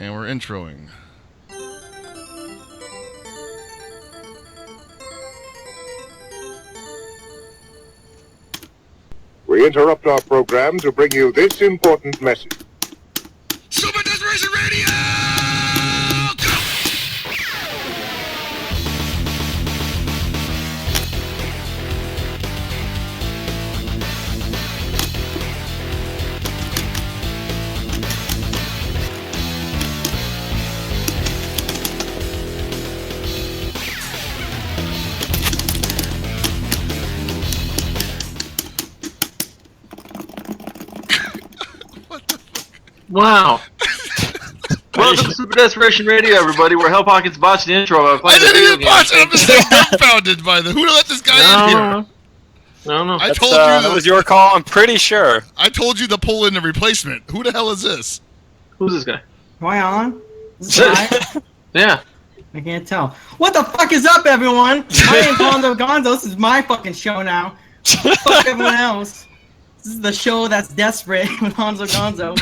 And we're introing. We interrupt our program to bring you this important message. Super Desperation Radio! Wow. Welcome to Super Desperation Radio, everybody, where Hell Pockets botched the intro. I didn't even botch it. I'm just so dumbfounded by the. Who let this guy in here? No. I told you that was your call. I'm pretty sure. I told you to pull in the replacement. Who the hell is this? Who's this guy? Am I on? Is this live? Yeah. I can't tell. What the fuck is up, everyone? My name's Gonzo Gonzo. This is my fucking show now. Fuck everyone else. This is the show that's desperate with Gonzo Gonzo.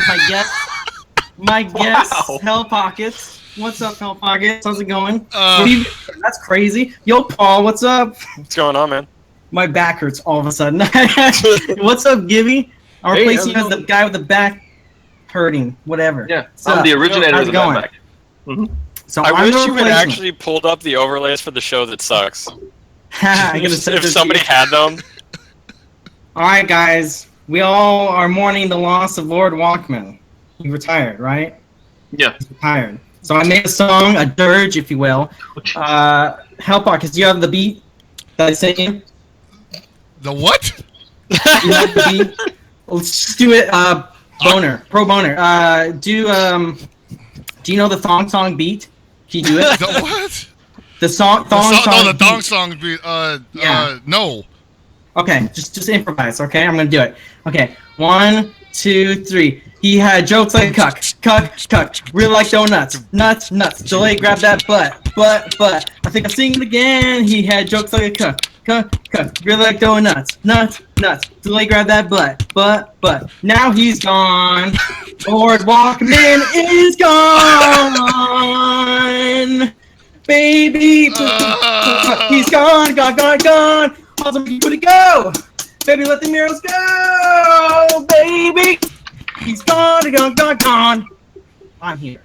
My guest, Hell Pockets. What's up, Hell Pockets? How's it going? That's crazy. Yo, Paul, what's up? What's going on, man? My back hurts all of a sudden. What's up, Gibby? I'm replacing you as the guy with the back hurting, whatever. Yeah, I'm the originator of the back. Mm-hmm. So I wish you had actually pulled up the overlays for the show that sucks. if somebody had them. All right, guys. We all are mourning the loss of Lord Walkman. He retired, right? Yeah. He's retired. So I made a song, a dirge, if you will. Hell Pockets, do you have the beat that I sent you? The what? You have the beat? Let's just do it. Boner, pro boner. Do you know the thong song beat? Can you do it? The what? The thong song. No, the thong song beat. No. Okay, just improvise. Okay, I'm gonna do it. Okay, 1, 2, 3. He had jokes like cuck, real like donuts, nuts. Delay, grab that butt. I think I'm singing again. He had jokes like a cuck, real like donuts, nuts. Delay, grab that butt. Now he's gone. Lord Walkman is gone. Baby, he's gone. Awesome, where'd it go? Baby, let the mirrors go, baby. He's gone. I'm here.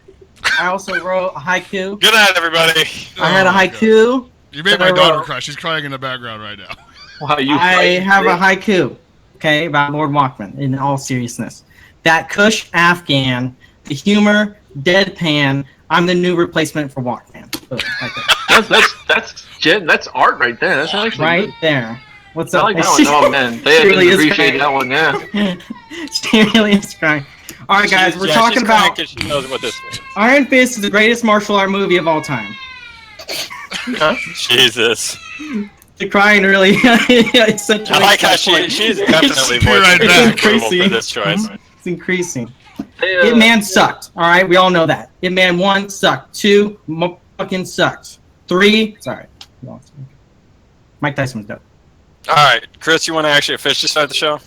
I also wrote a haiku. Good night, everybody. I had a haiku. You made my daughter cry. She's crying in the background right now. Wow, I have a haiku, okay, about Lord Walkman, in all seriousness. That Kush Afghan, the humor, deadpan, I'm the new replacement for Walkman. Boom, right there. That's art right there. That's actually right good. there. What's I up? like that one. Oh man, they really didn't appreciate that one. Yeah. She really is crying. All right, guys, we're talking about. She knows what this means. Iron Fist is the greatest martial art movie of all time. Huh? Jesus. The crying really. I like how she's definitely more approval for this choice. It's increasing. Hitman sucked. All right, we all know that. Hitman 1 sucked. 2 fucking sucked. 3. Sorry. Mike Tyson was dope. All right, Chris, you want to actually officially start the show?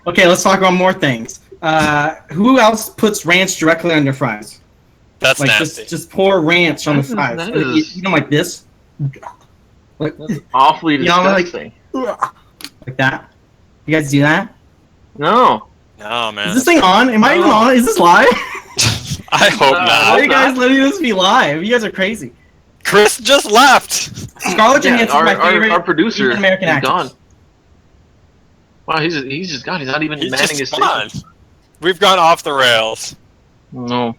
Okay, let's talk about more things. Who else puts ranch directly on their fries? That's like nasty. Just pour ranch on the fries. You know, like this. That's awfully disgusting. Like that. You guys do that? No. No, man. Is this thing on? Am I even on? Is this live? I hope not. Why are you guys letting this be live? You guys are crazy. Chris just left. Scarlett Johansson's my favorite. Our producer American actor. Gone. Wow, he's just gone. He's not even manning his station. We've gone off the rails. No.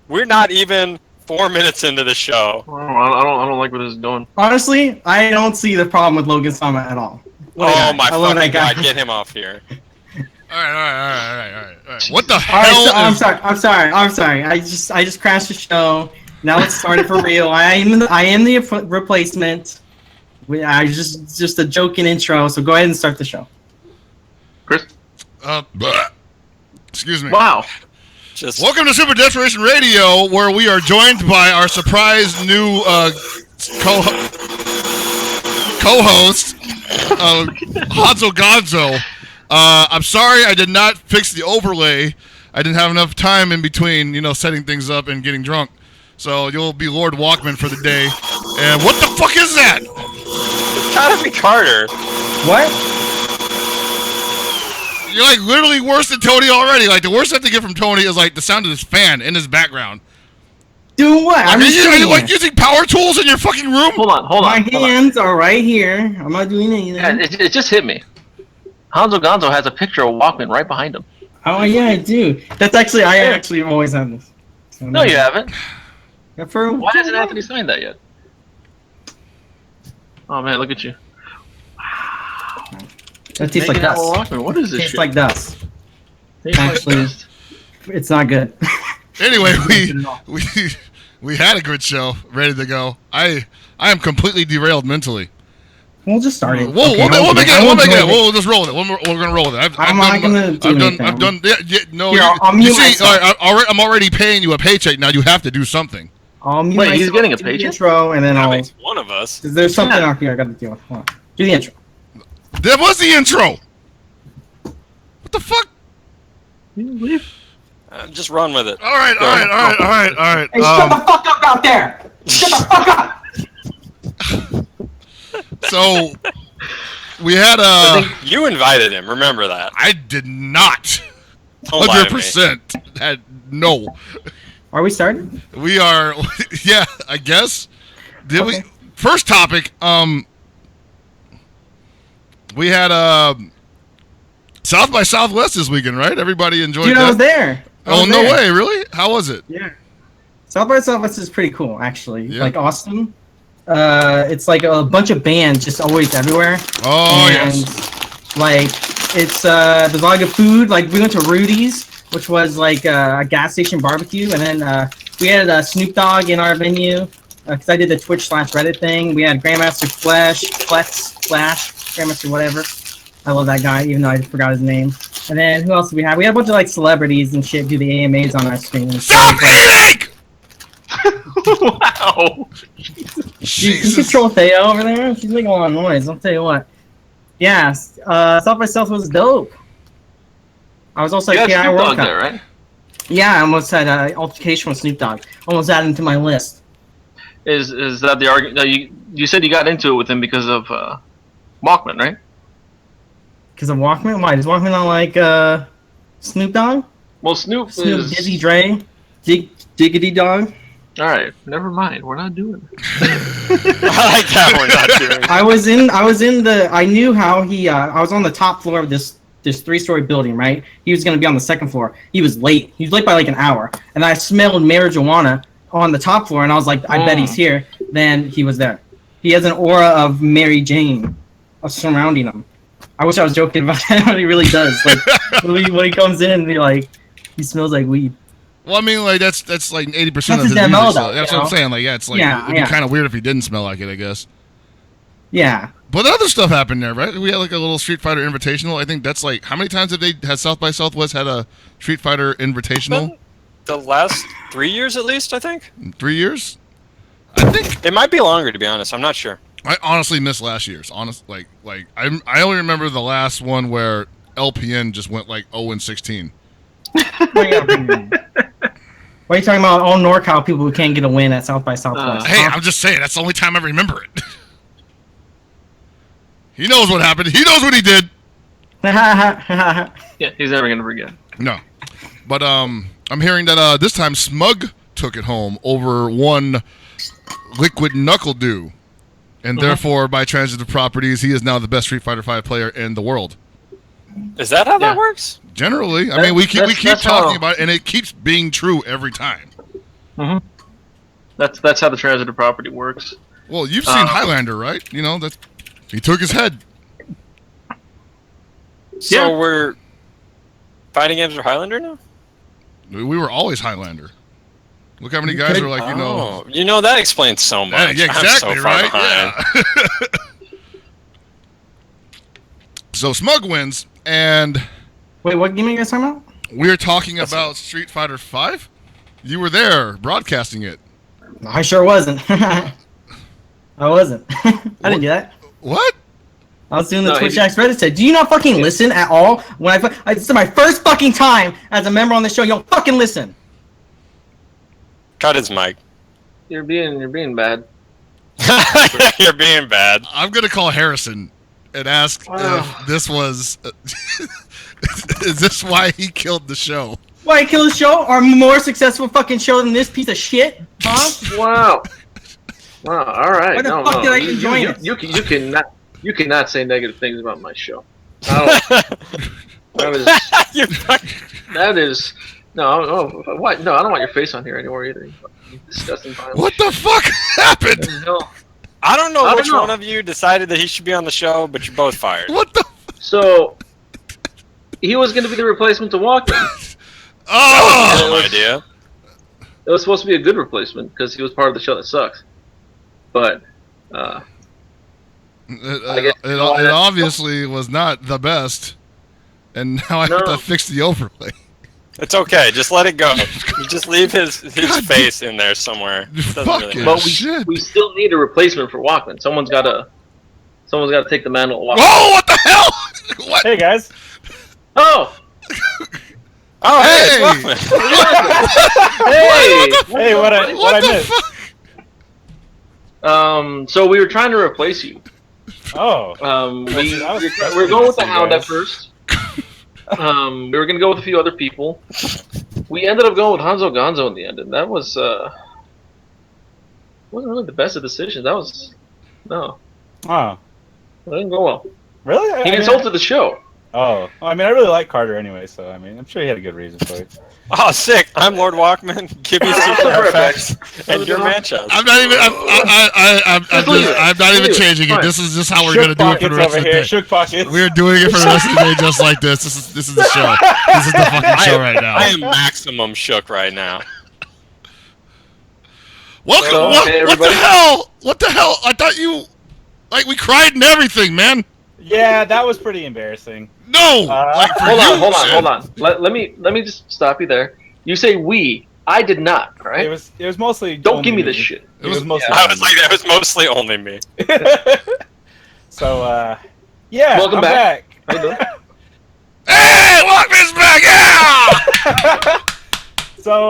We're not even 4 minutes into the show. I don't like where this is going. Honestly, I don't see the problem with Logan Sama at all. Oh my fucking god! Get him off here. All right. What the hell? I'm sorry. I just crashed the show. Now let's start it for real. I am the replacement. I just a joking intro. So go ahead and start the show. Chris. Excuse me. Wow. Welcome to Super Desperation Radio, where we are joined by our surprise new co-host, Hanzo Gonzo. I'm sorry I did not fix the overlay. I didn't have enough time in between, setting things up and getting drunk. So you'll be Lord Walkman for the day. And what the fuck is that? It's gotta be Carter. What? You're like literally worse than Tony already. Like the worst I have to get from Tony is like the sound of his fan in his background. Doing what? Are you like using power tools in your fucking room? Hold on. My hands are right here. I'm not doing anything. Yeah, it just hit me. Hanzo Gonzo has a picture of Walkman right behind him. Oh yeah, I do. That's actually I actually always have this. So, No, you haven't. Why hasn't Anthony signed that yet? Oh man, look at you. That tastes like dust. Walkman. What is this? Tastes shit? like dust. Tastes like Actually, dust. it's not good. Anyway, we had a good show ready to go. I am completely derailed mentally. We'll just start it. We'll make it. We'll just roll with it. We're gonna roll with it. I've done. Yeah, no. Here, you see, I'm already paying you a paycheck. Now you have to do something. Wait, he's getting a paycheck? Intro, and then That makes one of us. There's something out here I gotta deal with. Hold on. Do the intro. That was the intro. What the fuck? Just run with it. All right. Hey, shut the fuck up out there! Shut the fuck up! So we had a. You invited him. Remember that. I did not. Don't lie to me. 100%. No. Are we starting? We are. Yeah, I guess. Did Okay. we? First topic. We had South by Southwest this weekend, right? Everybody enjoyed Dude, that. I was there. Oh, no way, really? How was it? Yeah. South by Southwest is pretty cool, actually. Yeah. Like Austin. It's like a bunch of bands just always everywhere. Oh, and, yes. Like, it's, there's a lot of food. Like, we went to Rudy's, which was like a gas station barbecue. And then we had Snoop Dogg in our venue. Because I did the Twitch/Reddit thing. We had Grandmaster Flash, Grandmaster whatever. I love that guy, even though I forgot his name. And then who else did we have? We had a bunch of like celebrities and shit do the AMAs on our stream. Stop eating! Wow. You can control Theo over there. She's making a lot of noise. I'll tell you what. Yeah, South by Southwest was dope. I was also at KI World Cup. There, right? Yeah, I almost had an altercation with Snoop Dogg. Almost added him to my list. Is that the argument? No, you said you got into it with him because of Walkman, right? Because of Walkman? Why? Does Walkman not like Snoop Dogg? Well, Snoop is... Dizzy Dre? Diggity Dog? Alright, never mind. We're not doing it. I like that. We're not doing it. I knew how he, I was on the top floor of this 3-story building, right? He was going to be on the second floor. He was late. He was late by like an hour. And I smelled marijuana on the top floor, and I was like, I bet he's here. Then he was there. He has an aura of Mary Jane surrounding him. I wish I was joking about that, but he really does. Like when he comes in, he smells like weed. Well, I mean, like that's like 80% of his his music. MO, So though, that's what I'm saying. Like, yeah, it's like it'd be kind of weird if he didn't smell like it, I guess. Yeah. But other stuff happened there, right? We had like a little Street Fighter Invitational. I think that's like how many times has South by Southwest had a Street Fighter Invitational? The last 3 years, at least, I think. 3 years? I think it might be longer, to be honest. I'm not sure. I honestly missed last year's. I only remember the last one where LPN just went like 0-16. Why are you talking about all NorCal people who can't get a win at South by Southwest? Hey, I'm just saying that's the only time I remember it. He knows what happened. He knows what he did. Yeah, he's never gonna forget. No, but I'm hearing that this time Smug took it home over one Liquid Knuckle Dew, and therefore by transitive properties, he is now the best Street Fighter V player in the world. Is that how that works? Generally, I mean, we keep talking about it, and it keeps being true every time. Mm-hmm. That's how the transitive property works. Well, you've seen Highlander, right? You know that he took his head. So we're fighting games for Highlander now? We were always Highlander. Look how many guys are like, that explains so much. Yeah, exactly, I'm so far right? behind. Yeah. So Smug wins, and wait, what game are you guys talking about? We're talking about Street Fighter V. You were there broadcasting it. I sure wasn't. I wasn't. I didn't do that. What? I was doing the Twitch X Reddit set. Do you not fucking listen at all? When this is my first fucking time as a member on the show. You don't fucking listen. Cut his mic. You're being bad. You're being bad. I'm gonna call Harrison and ask if this was. Is this why he killed the show? Why he killed the show? Our more successful fucking show than this piece of shit? Huh? Wow. All right. Why the fuck did I even join it? You cannot say negative things about my show. That is no. What? No, I don't want your face on here anymore either. You disgusting violent. What the fuck happened? No. I don't know which one of you decided that he should be on the show, but you're both fired. What the? So he was going to be the replacement to Walkman. That was my idea. It was supposed to be a good replacement because he was part of the show that sucks. But it obviously was not the best, and now I have to fix the overlay. It's okay, just let it go. You just leave his face in there somewhere. Fucking but shit. we still need a replacement for Walkman. Someone's got to take the mantle of Walkman. Whoa! What the hell? What? Hey guys. Oh, hey! Hey, what I missed? So we were trying to replace you. Oh. We're going with the Hound at first. We were gonna go with a few other people. We ended up going with Hanzo Gonzo in the end, and that was wasn't really the best of decisions. That was no. Oh. That didn't go well. Really? He insulted the show. Oh. Well, I mean, I really like Carter anyway, so I mean, I'm sure he had a good reason for it. Oh, sick! I'm Lord Walkman. Give me super effects and your matchups. I'm not even. I'm not even changing it. This is just how we're gonna do it for the rest of the day. Shook pockets. We're doing it for the rest of the day, just like this. This is the show. This is the fucking show right now. I am maximum shook right now. Welcome. What the hell? What the hell? I thought you, we cried and everything, man. Yeah, that was pretty embarrassing. No. Hold on. Let me just stop you there. You say we. I did not. All right. It was mostly. Don't give me this shit. It was mostly. I was like, that was mostly only me. So, yeah. Welcome back. How you doing? Hey, Walkman's back! Yeah. So,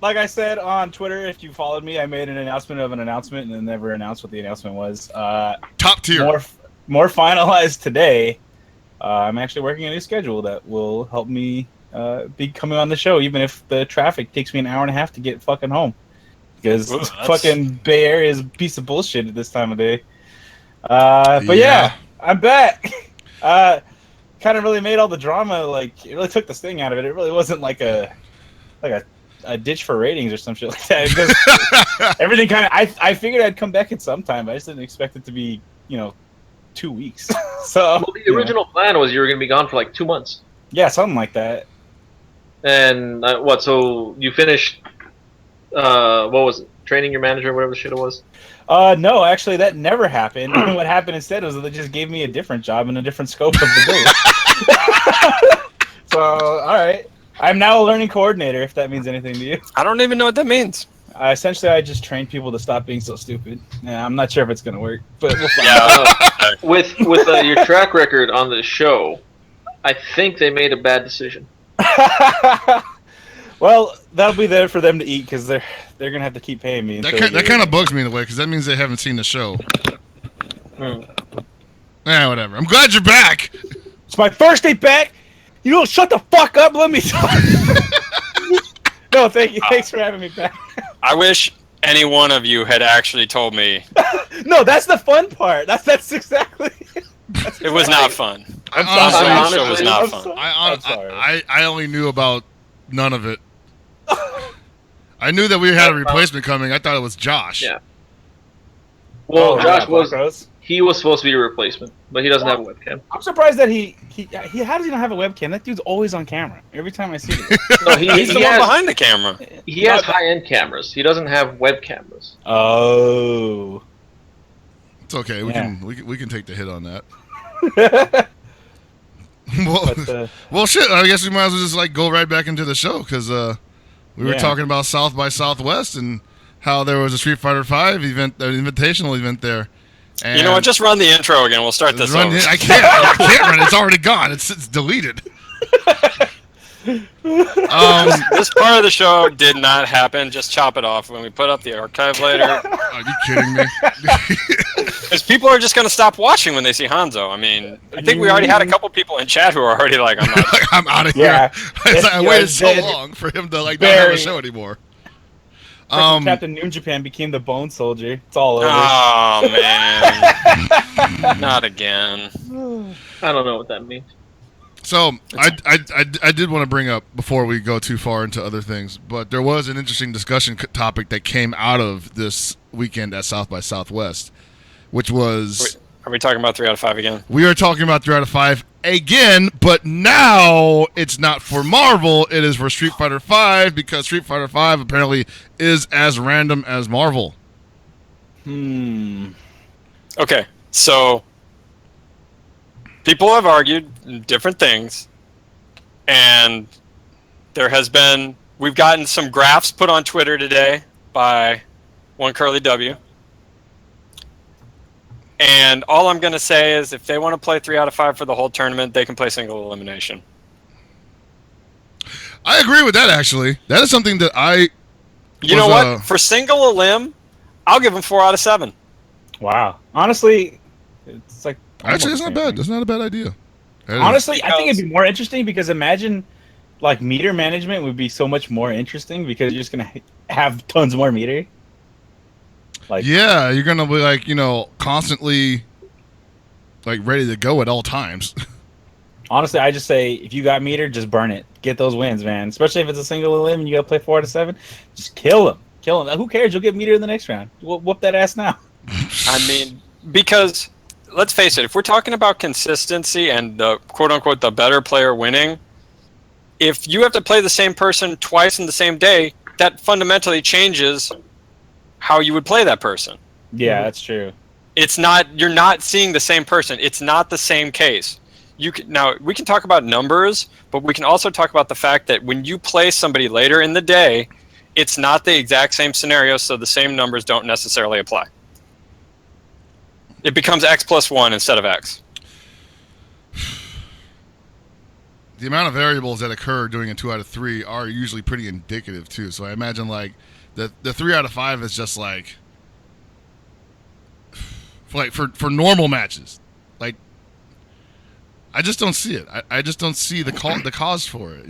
like I said on Twitter, if you followed me, I made an announcement of an announcement and then never announced what the announcement was. Top tier. More finalized today. I'm actually working a new schedule that will help me be coming on the show, even if the traffic takes me an hour and a half to get fucking home. Because fucking Bay Area is a piece of bullshit at this time of day. But yeah, I'm back. Kind of really made all the drama, it really took the sting out of it. It really wasn't like a ditch for ratings or some shit like that. Just, everything kind of, I figured I'd come back at some time, but I just didn't expect it to be, 2 weeks. So the original plan was you were going to be gone for 2 months. Yeah, something like that. And what? So you finished? What was it? Training your manager, whatever the shit it was. No, actually, that never happened. What happened instead was that they just gave me a different job in a different scope of the day. So, all right, I'm now a learning coordinator. If that means anything to you. I don't even know what that means. Essentially, I just train people to stop being so stupid. Yeah, I'm not sure if it's gonna work, but we'll find out. With your track record on the show, I think they made a bad decision. Well, that'll be there for them to eat because they're gonna have to keep paying me. That kind of bugs me in a way because that means they haven't seen the show. Whatever. I'm glad you're back. It's my first day back. You don't shut the fuck up. Let me talk. No, thank you. Thanks for having me back. I wish any one of you had actually told me. No, that's the fun part. That's exactly. It was not fun. Honestly, it was not fun. I only knew about none of it. I knew that we had a replacement coming. I thought it was Josh. Yeah. Well, Josh was. He was supposed to be a replacement, but he doesn't have a webcam. I'm surprised that he how does he not have a webcam? That dude's always on camera every time I see him. No, he's the one behind the camera. He has high-end cameras. He doesn't have web cameras. Oh. It's okay. We can take the hit on that. Well, shit. I guess we might as well just go right back into the show because we were talking about South by Southwest and how there was a Street Fighter V event, an invitational event there. And you know what? Just run the intro again. We'll start this over. I can't run it. It's already gone. It's deleted. This part of the show did not happen. Just chop it off when we put up the archive later. Are you kidding me? Because people are just going to stop watching when they see Hanzo. I mean, I think we already had a couple people in chat who are already like, I'm not. I'm out of here. Yeah. I waited so long for him to not have a show anymore. Captain Noon Japan became the Bone Soldier. It's all over. Oh man, not again. I don't know what that means. So I did want to bring up before we go too far into other things, but there was an interesting discussion topic that came out of this weekend at South by Southwest, which was. Wait, are we talking about 3 out of 5 again? We are talking about 3 out of 5 again, but now it's not for Marvel. It is for Street Fighter V because Street Fighter V apparently is as random as Marvel. Okay, so people have argued different things, and we've gotten some graphs put on Twitter today by one Curly W. And all I'm going to say is if they want to play 3 out of 5 for the whole tournament, they can play single elimination. I agree with that, actually. That is something that You know what? For single elim, I'll give them 4 out of 7. Wow. Honestly, it's like... Actually, it's not bad. That's not a bad idea. Honestly, I think it'd be more interesting because imagine, like, meter management would be so much more interesting because you're just going to have tons more meter. Like, yeah, you're going to be, like, constantly, like, ready to go at all times. Honestly, I just say, if you got meter, just burn it. Get those wins, man. Especially if it's a single elim and you got to play 4 out of 7. Just kill them. Kill them. Who cares? You'll get meter in the next round. Whoop that ass now. I mean, because, let's face it, if we're talking about consistency and the quote-unquote the better player winning, if you have to play the same person twice in the same day, that fundamentally changes how you would play that person. Yeah, that's true. You're not seeing the same person. It's not the same case. Now, we can talk about numbers, but we can also talk about the fact that when you play somebody later in the day, it's not the exact same scenario, so the same numbers don't necessarily apply. It becomes X plus 1 instead of X. The amount of variables that occur doing a 2 out of 3 are usually pretty indicative, too. So I imagine, like, the 3 out of 5 is just, like for normal matches. Like, I just don't see it. I just don't see the cause for it,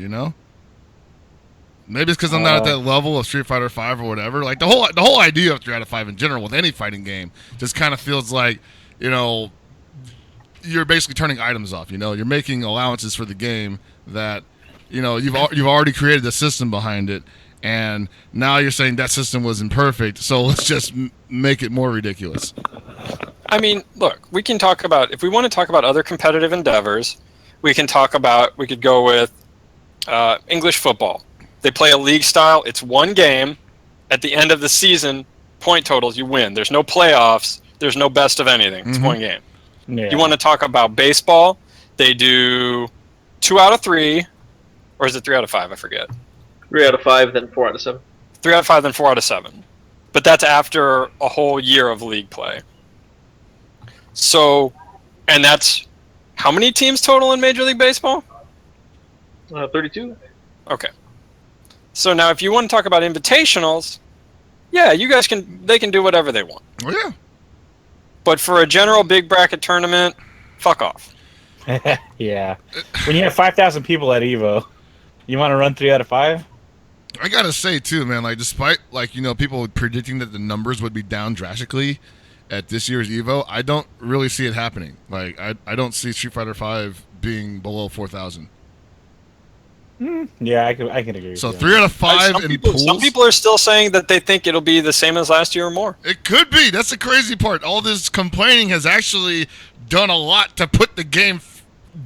Maybe it's because I'm not at that level of Street Fighter V or whatever. Like, the whole idea of 3 out of 5 in general with any fighting game just kind of feels like, you're basically turning items off. You're making allowances for the game that, you've already created the system behind it, and now you're saying that system was imperfect. So let's just make it more ridiculous. I mean, look, we can talk about, if we want to talk about other competitive endeavors, we could go with English football. They play a league style. It's one game. At the end of the season, point totals, you win. There's no playoffs. There's no best of anything. It's one game. Yeah. You want to talk about baseball? They do 2 out of 3, or is it 3 out of 5? I forget. 3 out of 5, then 4 out of 7. 3 out of 5, then 4 out of 7. But that's after a whole year of league play. So, and that's how many teams total in Major League Baseball? 32. Okay. So now if you want to talk about invitationals, yeah, they can do whatever they want. Oh, yeah. But for a general big bracket tournament, fuck off. Yeah. When you have 5,000 people at Evo, you want to run 3 out of 5? I gotta say too, man, like, despite, like, people predicting that the numbers would be down drastically at this year's Evo, I don't really see it happening. Like, I don't see Street Fighter V being below 4,000. Yeah, I can agree. So with 3 out of 5 in pools. Some people are still saying that they think it'll be the same as last year or more. It could be. That's the crazy part. All this complaining has actually done a lot to put the game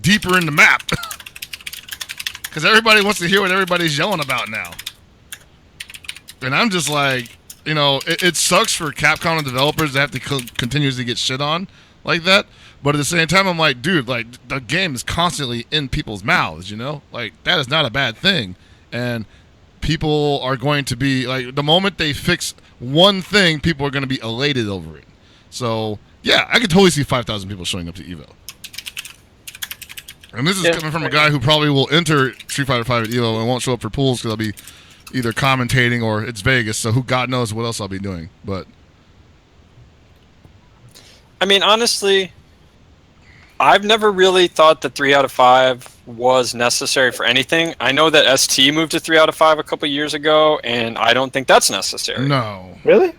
deeper in the map. Because everybody wants to hear what everybody's yelling about now. And I'm just like, it sucks for Capcom and developers to have to continuously get shit on like that. But at the same time, I'm like, dude, like, the game is constantly in people's mouths, Like, that is not a bad thing. And people are going to be, like, the moment they fix one thing, people are going to be elated over it. So Yeah, I could totally see 5,000 people showing up to Evo. And this is coming from a guy who probably will enter Street Fighter 5 at Evo and won't show up for pools because I'll be either commentating or it's Vegas, so who God knows what else I'll be doing. But I mean, honestly, I've never really thought that 3 out of 5 was necessary for anything. I know that ST moved to 3 out of 5 a couple years ago, and I don't think that's necessary. no. Really?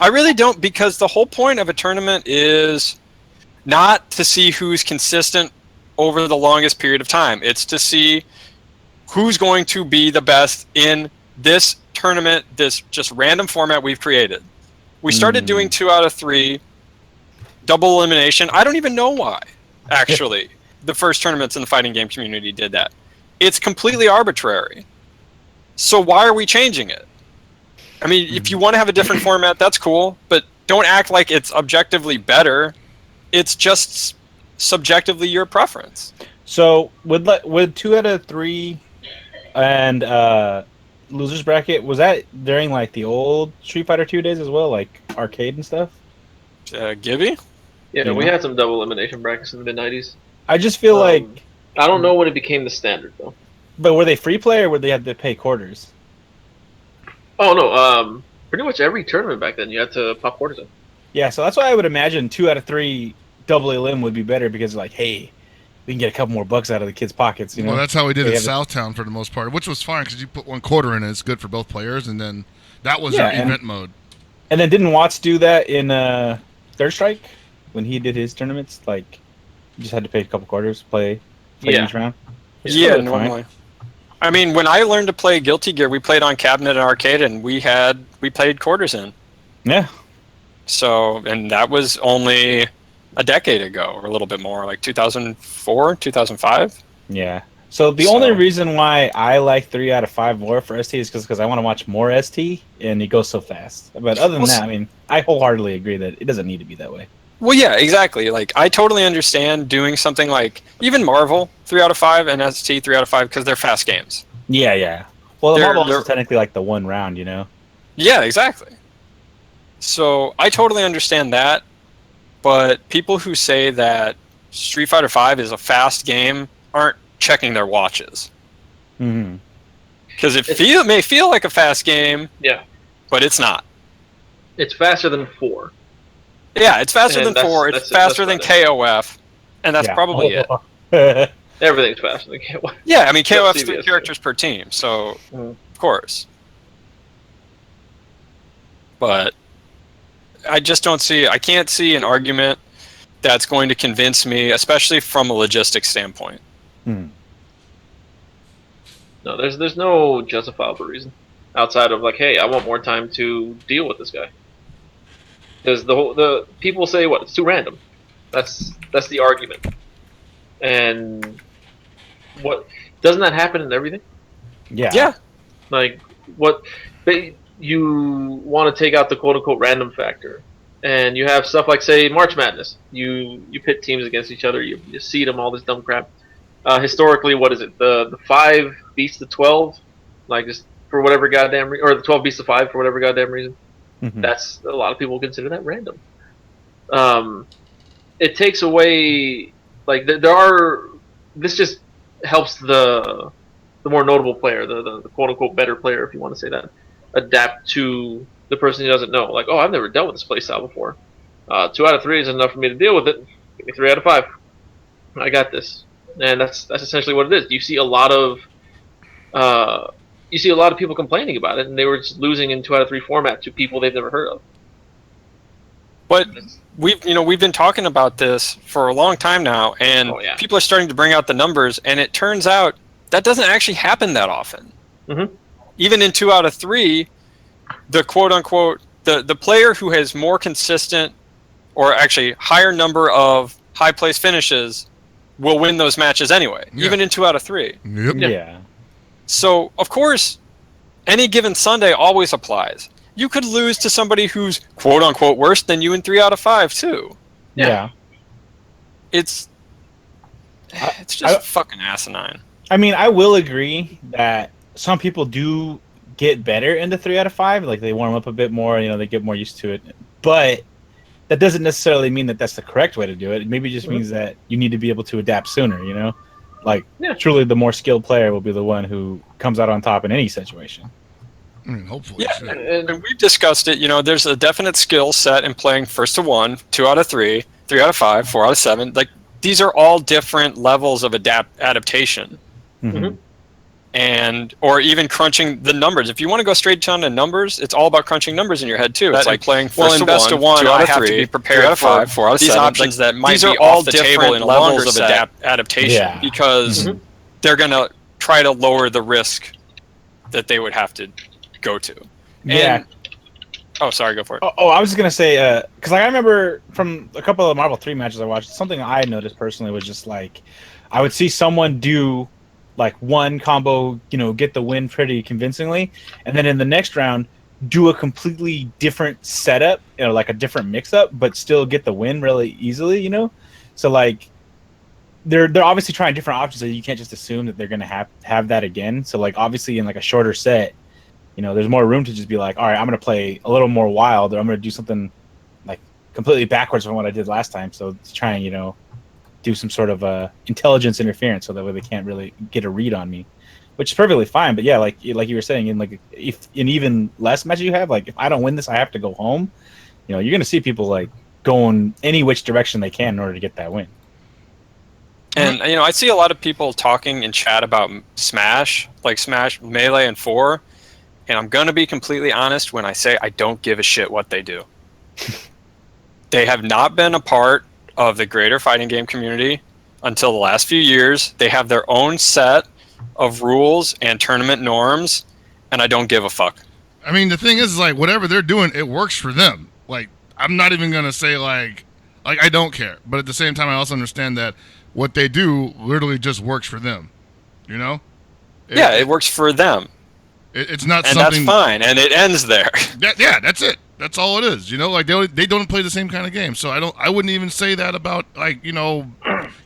I really don't, because the whole point of a tournament is not to see who's consistent over the longest period of time. It's to see who's going to be the best in this tournament, this just random format we've created. We started doing 2 out of 3, double elimination. I don't even know why, actually. The first tournaments in the fighting game community did that. It's completely arbitrary. So why are we changing it? I mean, if you want to have a different format, that's cool, but don't act like it's objectively better. It's just subjectively your preference. So would 2 out of 3 and losers bracket, was that during like the old Street Fighter 2 days as well, like arcade and stuff? Gibby? Yeah, we had some double elimination brackets in the mid-90s. I just feel like, I don't know when it became the standard, though. but were they free play or would they have to pay quarters? Oh, no, pretty much every tournament back then, you had to pop quarters in. Yeah, so that's why I would imagine 2 out of 3 double elim would be better because like, hey, we can get a couple more bucks out of the kids' pockets. You know, Well, that's how we did They at have Southtown for the most part, which was fine because you put 1 quarter in it. It's good for both players, and then that was Yeah, your and- event mode. And then didn't Watts do that in Third Strike when he did his tournaments? Like, you just had to pay a couple quarters, play Yeah. each round. Yeah, Fine. normally. I mean, when I learned to play Guilty Gear, we played on cabinet and arcade, and we played quarters in. Yeah. So, and that was only a decade ago, or a little bit more, like 2004, 2005. Yeah. So the only reason why I like 3 out of 5 more for ST is because I want to watch more ST, and it goes so fast. But other than that, I mean, I wholeheartedly agree that it doesn't need to be that way. Well, yeah, exactly. Like, I totally understand doing something like even Marvel 3 out of 5 and ST 3 out of 5 because they're fast games. Yeah, yeah. Well, the They're- Marvel they're- is technically like the 1 round, you know? Yeah, exactly. So I totally understand that, but people who say that Street Fighter 5 is a fast game aren't checking their watches. Mm-hmm. Because it may feel like a fast game, Yeah. but it's not. It's faster than 4. Yeah, it's faster And than that's- 4. that's It's it, faster that's than about KOF, and that's probably it. it. Everything's faster than KOF. Yeah, I mean, KOF's 3 CBS. characters per team, so Mhm. of course. But I just don't see, I can't see an argument that's going to convince me, especially from a logistics standpoint. No, there's no justifiable reason outside of like, hey, I want more time to deal with this guy. Because the people say what, it's too random. That's the argument. And what doesn't that happen in everything? Yeah. Yeah. Like what you want to take out the quote unquote random factor, and you have stuff like say March Madness. You pit teams against each other. You seed them, all this dumb crap. Historically, what is it? The 5 beats the 12, like just for whatever goddamn or the 12 beats the 5 for whatever goddamn reason. Mhm. That's a lot of people consider that random. It takes away like there are. This just helps the more notable player, the quote unquote better player, if you want to say that, adapt to the person who doesn't know. Like, oh, I've never dealt with this playstyle before. 2 out of 3 is enough for me to deal with it. Give me 3 out of 5. I got this, and that's essentially what it is. You see a lot of people complaining about it, and they were just losing in 2 out of 3 format to people they've never heard of. But we've been talking about this for a long time now, and Oh, yeah. people are starting to bring out the numbers, and it turns out that doesn't actually happen that often. Mhm. Even in 2 out of 3, the quote unquote the player who has more consistent or actually higher number of high place finishes will win those matches anyway, Yeah. even in 2 out of 3. Yep. Yeah. So of course, any given Sunday always applies. You could lose to somebody who's quote unquote worse than you in 3 out of 5 too. Yeah. It's just I- fucking asinine. I mean, I will agree that some people do get better into 3 out of 5. Like, they warm up a bit more, they get more used to it. But that doesn't necessarily mean that that's the correct way to do it. It maybe just means that you need to be able to adapt sooner, you know? Like, truly the more skilled player will be the one who comes out on top in any situation. I mean, hopefully. Yeah, and we've discussed it. You know, there's a definite skill set in playing 1st to 1, 2 out of 3, 3 out of 5, 4 out of 7. Like, these are all different levels of adaptation. Mm-hmm. And or even crunching the numbers. If you want to go straight down to numbers, it's all about crunching numbers in your head too. It's like playing first to one, 2 out of 3, 2 out of 5, 4 out of 7. These options that might be off the table in levels of adaptation because they're gonna try to lower the risk that they would have to go to. And, oh, sorry, go for it. Oh, I was just gonna say because I remember from a couple of Marvel 3 matches I watched, something I noticed personally was just like I would see someone do like one combo, you know, get the win pretty convincingly, and then in the next round do a completely different setup, you know, like a different mix-up, but still get the win really easily, you know. So like they're obviously trying different options, so you can't just assume that they're gonna have that again. So like obviously in like a shorter set, you know, there's more room to just be like, all right, I'm gonna play a little more wild, or I'm gonna do something like completely backwards from what I did last time. So to try and, you know, do some sort of intelligence interference, so that way they can't really get a read on me, which is perfectly fine. But yeah, like you were saying, in like if in even less matches you have, like if I don't win this, I have to go home. You know, you're gonna see people like going any which direction they can in order to get that win. And you know, I see a lot of people talking in chat about Smash, like Smash Melee and 4, and I'm gonna be completely honest when I say I don't give a shit what they do. They have not been a part of the greater fighting game community until the last few years. They have their own set of rules and tournament norms, and I don't give a fuck. I mean, the thing is, like, whatever they're doing, it works for them. Like, I'm not even gonna say like I don't care, but at the same time, I also understand that what they do literally just works for them. You know? It works for them. It's not and something. And that's fine, and it ends there. Yeah, that's it. That's all it is. You know, like they don't play the same kind of game. So I wouldn't even say that about, like, you know,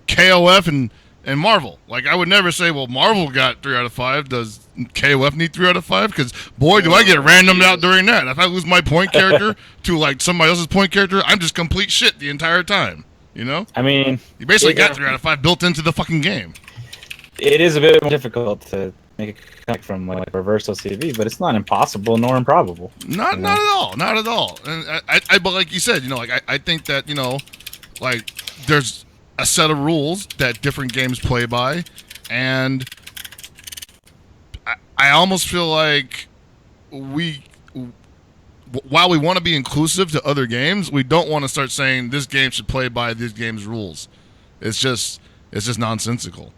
KOF and Marvel. Like, I would never say, well, Marvel got 3 out of 5. Does KOF need 3 out of 5? Because boy, do I get randomed out during that. If I lose my point character to like somebody else's point character, I'm just complete shit the entire time. You know? I mean, you basically got 3 out of 5 built into the fucking game. It is a bit more difficult to make a connect from like reverse OCV, but it's not impossible nor improbable. Not at all. Not at all. And but like you said, you know, like I think that, you know, like there's a set of rules that different games play by, and I almost feel like while we want to be inclusive to other games, we don't want to start saying this game should play by this game's rules. It's just nonsensical.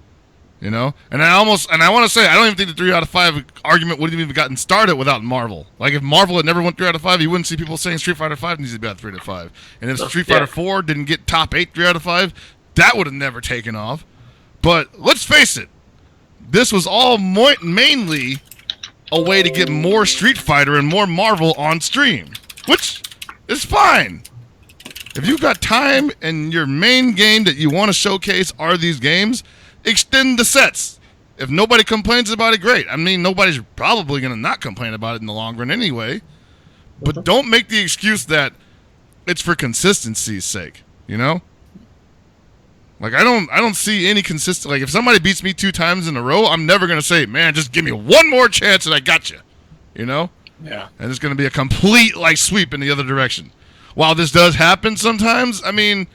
You know? And I want to say, I don't even think the 3 out of 5 argument would have even gotten started without Marvel. Like, if Marvel had never won 3 out of 5, you wouldn't see people saying Street Fighter 5 needs to be out 3 out of 5. And if Street Fighter 4 didn't get top 8 3 out of 5, that would have never taken off. But let's face it, this was all mainly a way to get more Street Fighter and more Marvel on stream, which is fine. If you've got time and your main game that you want to showcase are these games, extend the sets. If nobody complains about it, great. I mean, nobody's probably going to not complain about it in the long run anyway. But don't make the excuse that it's for consistency's sake, you know? Like, I don't see any consistent. Like, if somebody beats me 2 times in a row, I'm never going to say, man, just give me one more chance and I got you. You know? Yeah. And it's going to be a complete, like, sweep in the other direction. While this does happen sometimes, I mean,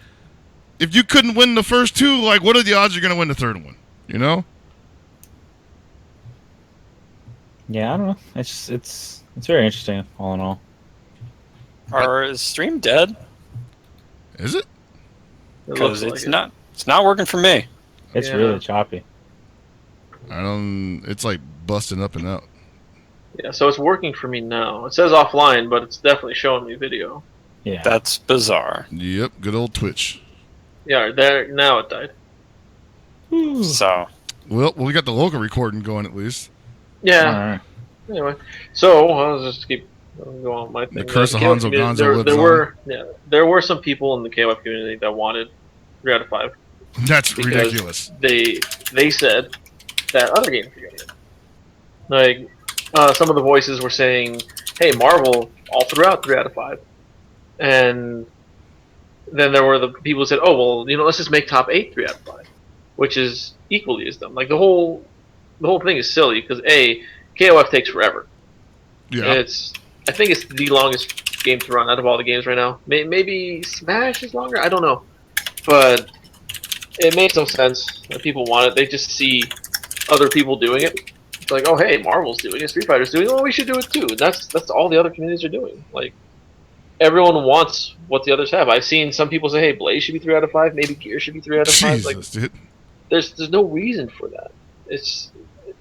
if you couldn't win the first 2, like, what are the odds you're going to win the third one? You know? Yeah, I don't know. It's very interesting, all in all. Is stream dead? Is it? Because it's not working for me. It's really choppy. It's like busting up and out. Yeah, so it's working for me now. It says offline, but it's definitely showing me video. Yeah. That's bizarre. Yep, good old Twitch. Yeah, now it died. So. Well, we got the local recording going at least. Yeah. All right. Anyway, so I'll just keep going on my thing. The curse of Hanzo Gonzo lives there were some people in the KOF community that wanted 3 out of 5. That's ridiculous. They said that other games were getting it. Like, some of the voices were saying, "Hey, Marvel all throughout 3 out of 5," and then there were the people who said, "Oh well, let's just make top 8 3 out of 5," which is equally as dumb. Like the whole thing is silly because KOF takes forever. Yeah. I think it's the longest game to run out of all the games right now. Maybe Smash is longer. I don't know, but it makes no sense that people want it. They just see other people doing it. It's like, oh hey, Marvel's doing it, Street Fighter's doing it. Well, we should do it too. That's all the other communities are doing. Like everyone wants what the others have. I've seen some people say, hey, Blaze should be 3 out of 5. Maybe Gear should be 3 out of 5. Like, dude. There's no reason for that. It's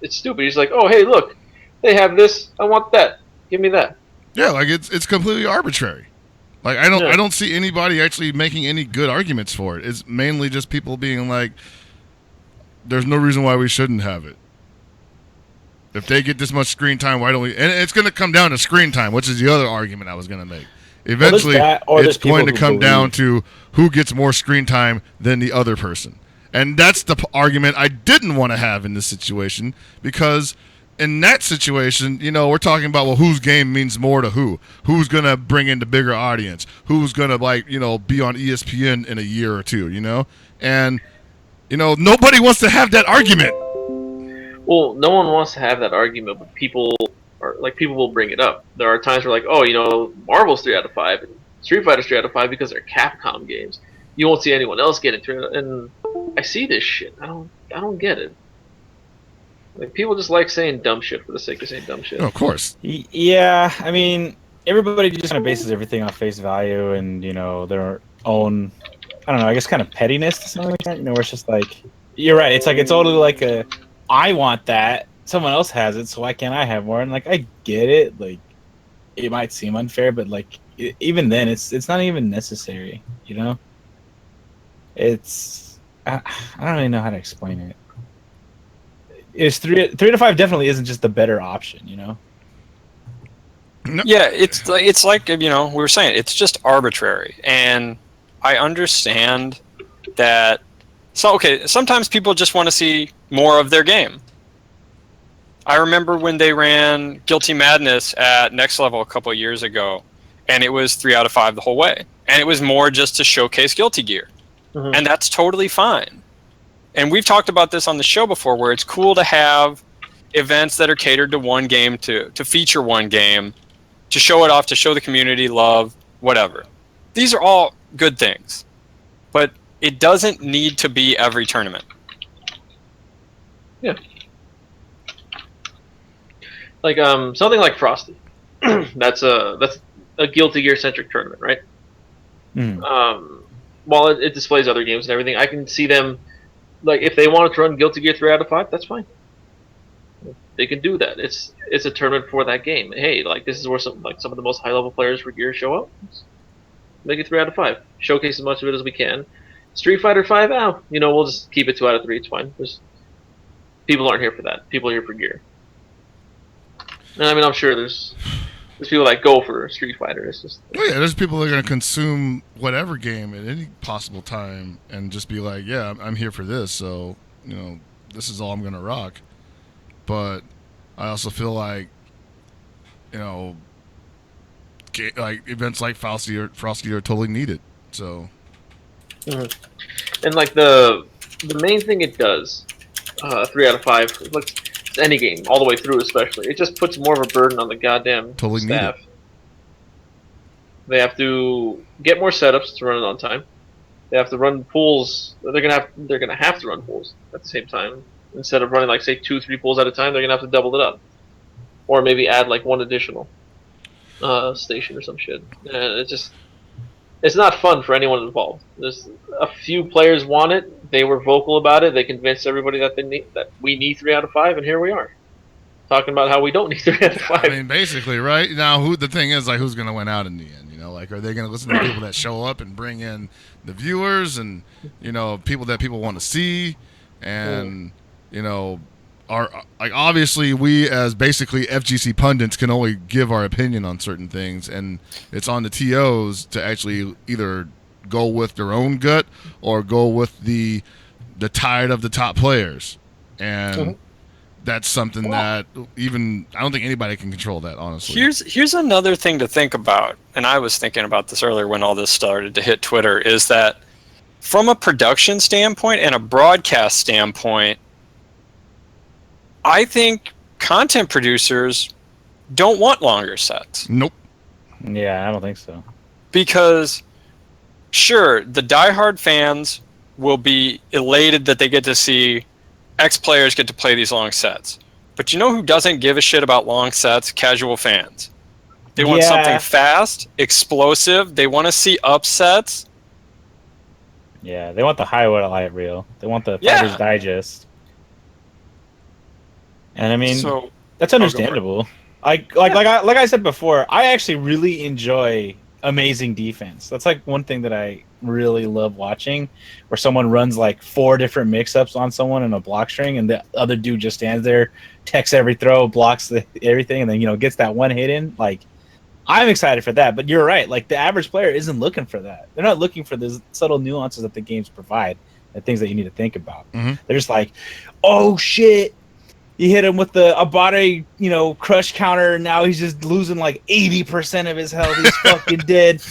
stupid. He's like, oh hey, look, they have this. I want that. Give me that. Yeah, like it's completely arbitrary. Like I don't see anybody actually making any good arguments for it. It's mainly just people being like, there's no reason why we shouldn't have it. If they get this much screen time, why don't we? And it's going to come down to screen time, which is the other argument I was going to make. Eventually, it's going to come down to who gets more screen time than the other person. And that's the argument I didn't want to have in this situation, because in that situation, we're talking about, well, whose game means more to who? Who's going to bring in the bigger audience? Who's going to, be on ESPN in a year or two, And, nobody wants to have that argument. Well, no one wants to have that argument, but people will bring it up. There are times where Marvel's 3 out of 5 and Street Fighter's 3 out of 5 because they're Capcom games. You won't see anyone else get it, and I see this shit. I don't get it. Like people just like saying dumb shit for the sake of saying dumb shit. Oh, of course. Yeah, I mean, everybody just kind of bases everything on face value and their own, I don't know, I guess kind of pettiness to some extent. Where it's just like, you're right. It's like it's totally like I want that. Someone else has it, so why can't I have more? And like I get it. Like it might seem unfair, but like even then, it's not even necessary. It's I don't really know how to explain it. It's 3 to 5 definitely isn't just the better option, No. Yeah, it's like we were saying, it's just arbitrary, and I understand that. So okay, sometimes people just want to see more of their game. I remember when they ran Guilty Madness at Next Level a couple of years ago, and it was 3 out of 5 the whole way, and it was more just to showcase Guilty Gear, and that's totally fine. And we've talked about this on the show before, where it's cool to have events that are catered to one game, to feature one game, to show it off, to show the community love, whatever. These are all good things. But it doesn't need to be every tournament. Yeah. Like something like Frosty. that's a Guilty Gear centric tournament, right? While it displays other games and everything, I can see them. Like if they wanted to run Guilty Gear 3 out of 5, that's fine. They can do that. It's a tournament for that game. Hey, like this is where some of the most high level players for Gear show up. Make it 3 out of 5. Showcase as much of it as we can. Street Fighter 5, we'll just keep it 2 out of 3. It's fine. People aren't here for that. People are here for Gear. And I mean, I'm sure there's people that go for Street Fighter. It's just there's people that are going to consume whatever game at any possible time and just be like, yeah, I'm here for this, so this is all I'm going to rock. But I also feel like like events like Frosty are totally needed. So and like the main thing it does, 3 out of 5, like any game all the way through, especially, it just puts more of a burden on the goddamn staff. They have to get more setups to run it on time. They have to run pools. They're gonna have to run pools at the same time. Instead of running like say 2-3 pools at a time, they're gonna have to double it up, or maybe add like one additional station or some shit. And it's not fun for anyone involved. There's a few players want it. They were vocal about it. They convinced everybody that we need 3 out of 5, and here we are talking about how we don't need 3 out of 5. I mean, basically, right now, the thing is, like, who's going to win out in the end? Like, are they going to listen to people that show up and bring in the viewers and people that people want to see, and are like, obviously we as basically FGC pundits can only give our opinion on certain things, and it's on the TOs to actually either go with their own gut or go with the tide of the top players. And that's something that even I don't think anybody can control that, honestly. Here's another thing to think about, and I was thinking about this earlier when all this started to hit Twitter, is that from a production standpoint and a broadcast standpoint, I think content producers don't want longer sets. Nope. Yeah, I don't think so. Because, sure, the diehard fans will be elated that they get to see X players get to play these long sets. But you know who doesn't give a shit about long sets? Casual fans. They want something fast, explosive. They want to see upsets. Yeah, they want the highlight reel. They want the Fighter's Digest. And I mean, that's understandable. Like I said before, I actually really enjoy amazing defense. That's like one thing that I really love watching, where someone runs like 4 different mix-ups on someone in a block string, and the other dude just stands there, techs every throw, blocks everything, and then gets that one hit in. Like, I'm excited for that. But you're right. Like, the average player isn't looking for that. They're not looking for the subtle nuances that the games provide, and things that you need to think about. Mm-hmm. They're just like, oh shit. You hit him with the Abate, crush counter, and now he's just losing like 80% of his health. He's fucking dead.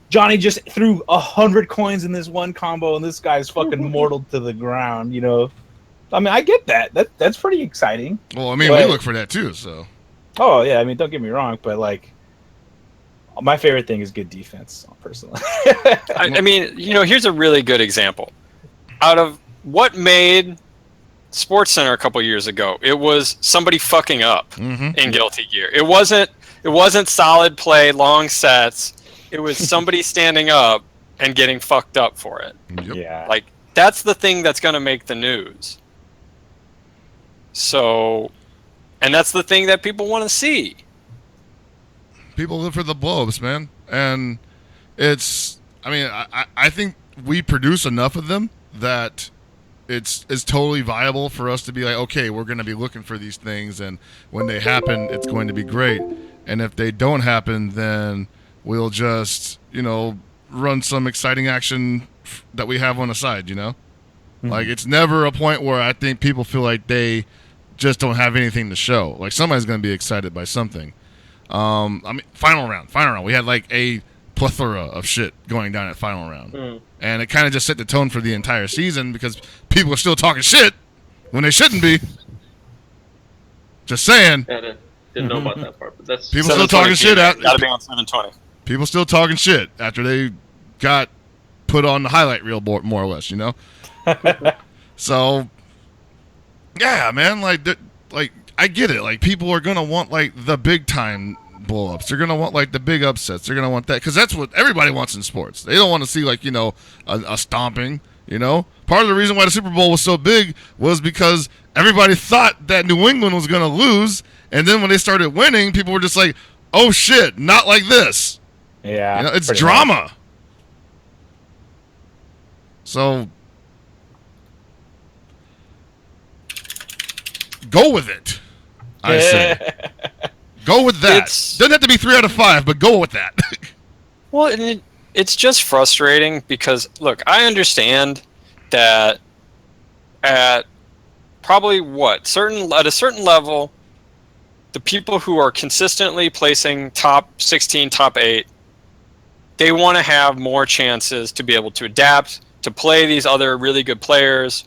Johnny just threw 100 coins in this one combo, and this guy's fucking mortal to the ground. I mean, I get that. That's pretty exciting. Well, I mean, we look for that too. So. Oh yeah, I mean, don't get me wrong, but like, my favorite thing is good defense, personally. I mean, here's a really good example. Out of what made Sports Center a couple years ago, it was somebody fucking up in Guilty Gear. It wasn't solid play, long sets. It was somebody standing up and getting fucked up for it. Yep. Yeah. Like, that's the thing that's going to make the news. So, and that's the thing that people want to see. People live for the blow-ups, man. And I think we produce enough of them that it's totally viable for us to be like, okay, we're going to be looking for these things, and when they happen, it's going to be great. And if they don't happen, then we'll just, run some exciting action that we have on the side, Mm-hmm. Like, it's never a point where I think people feel like they just don't have anything to show. Like, somebody's going to be excited by something. Final round. We had like a plethora of shit going down at final round. And it kind of just set the tone for the entire season because people are still talking shit when they shouldn't be. Just saying. Yeah, didn't know about that part, but that's people still talking shit. Gotta be on 720. People still talking shit after they got put on the highlight reel, more or less. So, yeah, man. Like I get it. Like, people are gonna want like the big time blow-ups. They're gonna want like the big upsets. They're gonna want that because that's what everybody wants in sports. They don't want to see like a stomping. Part of the reason why the Super Bowl was so big was because everybody thought that New England was gonna lose, and then when they started winning, people were just like, "Oh shit, not like this." Yeah, it's drama. Much. So go with it. I say. Go with that. Doesn't have to be 3 out of 5, but go with that. Well, and it's just frustrating because, look, I understand that at probably at a certain level, the people who are consistently placing top 16, top 8, they want to have more chances to be able to adapt, to play these other really good players,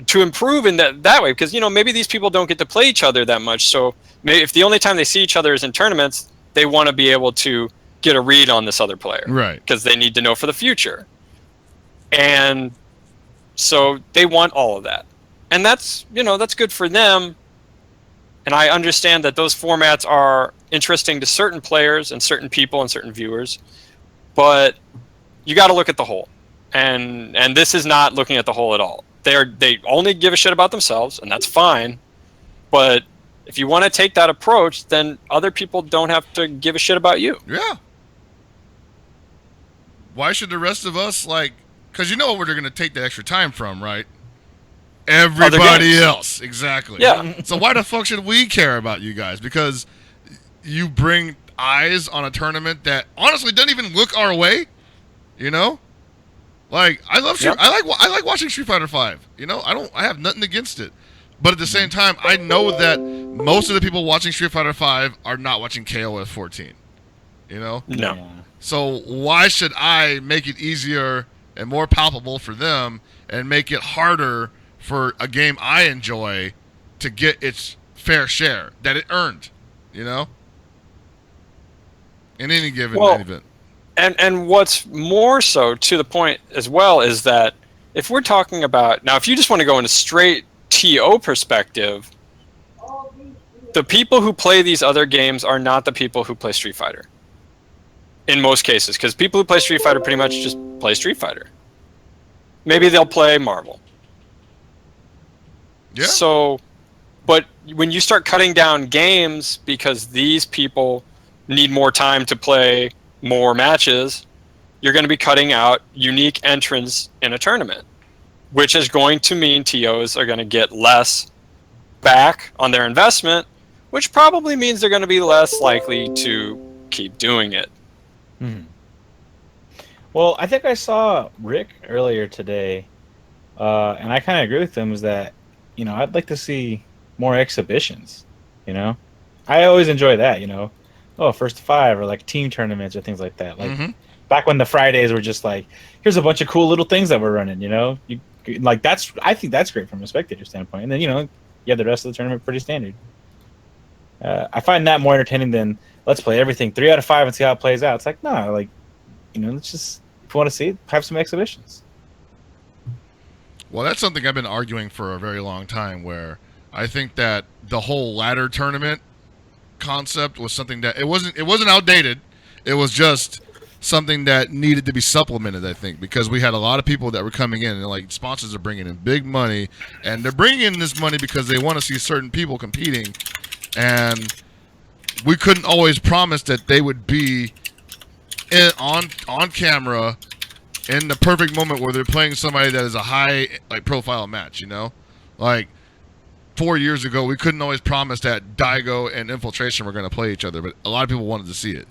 to improve in that way, because maybe these people don't get to play each other that much. So maybe if the only time they see each other is in tournaments, they want to be able to get a read on this other player, right? Because they need to know for the future, and so they want all of that, and that's good for them. And I understand that those formats are interesting to certain players and certain people and certain viewers, but you got to look at the whole, and this is not looking at the whole at all. They only give a shit about themselves, and that's fine. But if you want to take that approach, then other people don't have to give a shit about you. Yeah. Why should the rest of us, because where they're going to take that extra time from, right? Everybody else. Exactly. Yeah. So why the fuck should we care about you guys? Because you bring eyes on a tournament that honestly doesn't even look our way, Like, I love I like watching Street Fighter V. I have nothing against it. But at the same time, I know that most of the people watching Street Fighter V are not watching KOF 14. You know? No. Yeah. So why should I make it easier and more palpable for them and make it harder for a game I enjoy to get its fair share that it earned, you know? In any given event. And what's more so to the point as well is that if we're talking about, now if you just want to go in a straight TO perspective, the people who play these other games are not the people who play Street Fighter. In most cases, because people who play Street Fighter pretty much just play Street Fighter. Maybe they'll play Marvel. Yeah. So, but when you start cutting down games because these people need more time to play more matches, you're going to be cutting out unique entrants in a tournament, which is going to mean TOs are going to get less back on their investment, which probably means they're going to be less likely to keep doing it. Hmm. Well, I think I saw Rick earlier today, and I kind of agree with him. Is that I'd like to see more exhibitions. I always enjoy that. First to five or like team tournaments or things like that. Like back when the Fridays were just like, here's a bunch of cool little things that we're running. I think that's great from a spectator standpoint. And then you have the rest of the tournament pretty standard. I find that more entertaining than let's play everything 3 out of 5 and see how it plays out. It's like, no, let's just, if you want to see it, have some exhibitions. Well, that's something I've been arguing for a very long time, where I think that the whole ladder tournament concept was something that it wasn't outdated. It was just something that needed to be supplemented, I think, because we had a lot of people that were coming in, and like sponsors are bringing in big money, and they're bringing in this money because they want to see certain people competing, and we couldn't always promise that they would be on camera in the perfect moment where they're playing somebody that is a high profile match. Like 4 years ago, we couldn't always promise that Daigo and Infiltration were going to play each other, but a lot of people wanted to see it.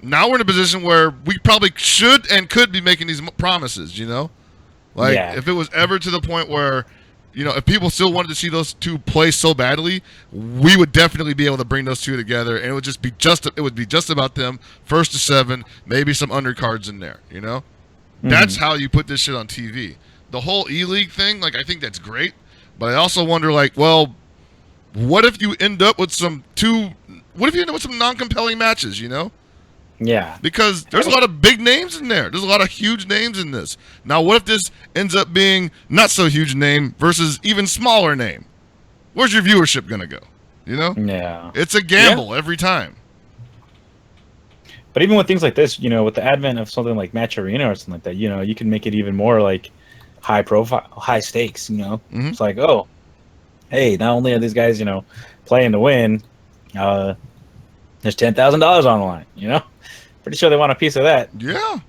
Now we're in a position where we probably should and could be making these promises. If it was ever to the point where if people still wanted to see those two play so badly, we would definitely be able to bring those two together, and it would be just about them, first to 7, maybe some undercards in there. That's how you put this shit on TV. The whole E-League thing, I think that's great, but I also wonder, what if you end up with some non-compelling matches? Yeah. Because there's a lot of big names in there. There's a lot of huge names in this. Now, what if this ends up being not so huge name versus even smaller name? Where's your viewership going to go? Yeah. It's a gamble every time. But even with things like this, with the advent of something like Match Arena or something like that, you can make it even more high profile, high stakes, It's like, oh, hey, not only are these guys, playing to win, there's $10,000 on the line, Pretty sure they want a piece of that. Yeah.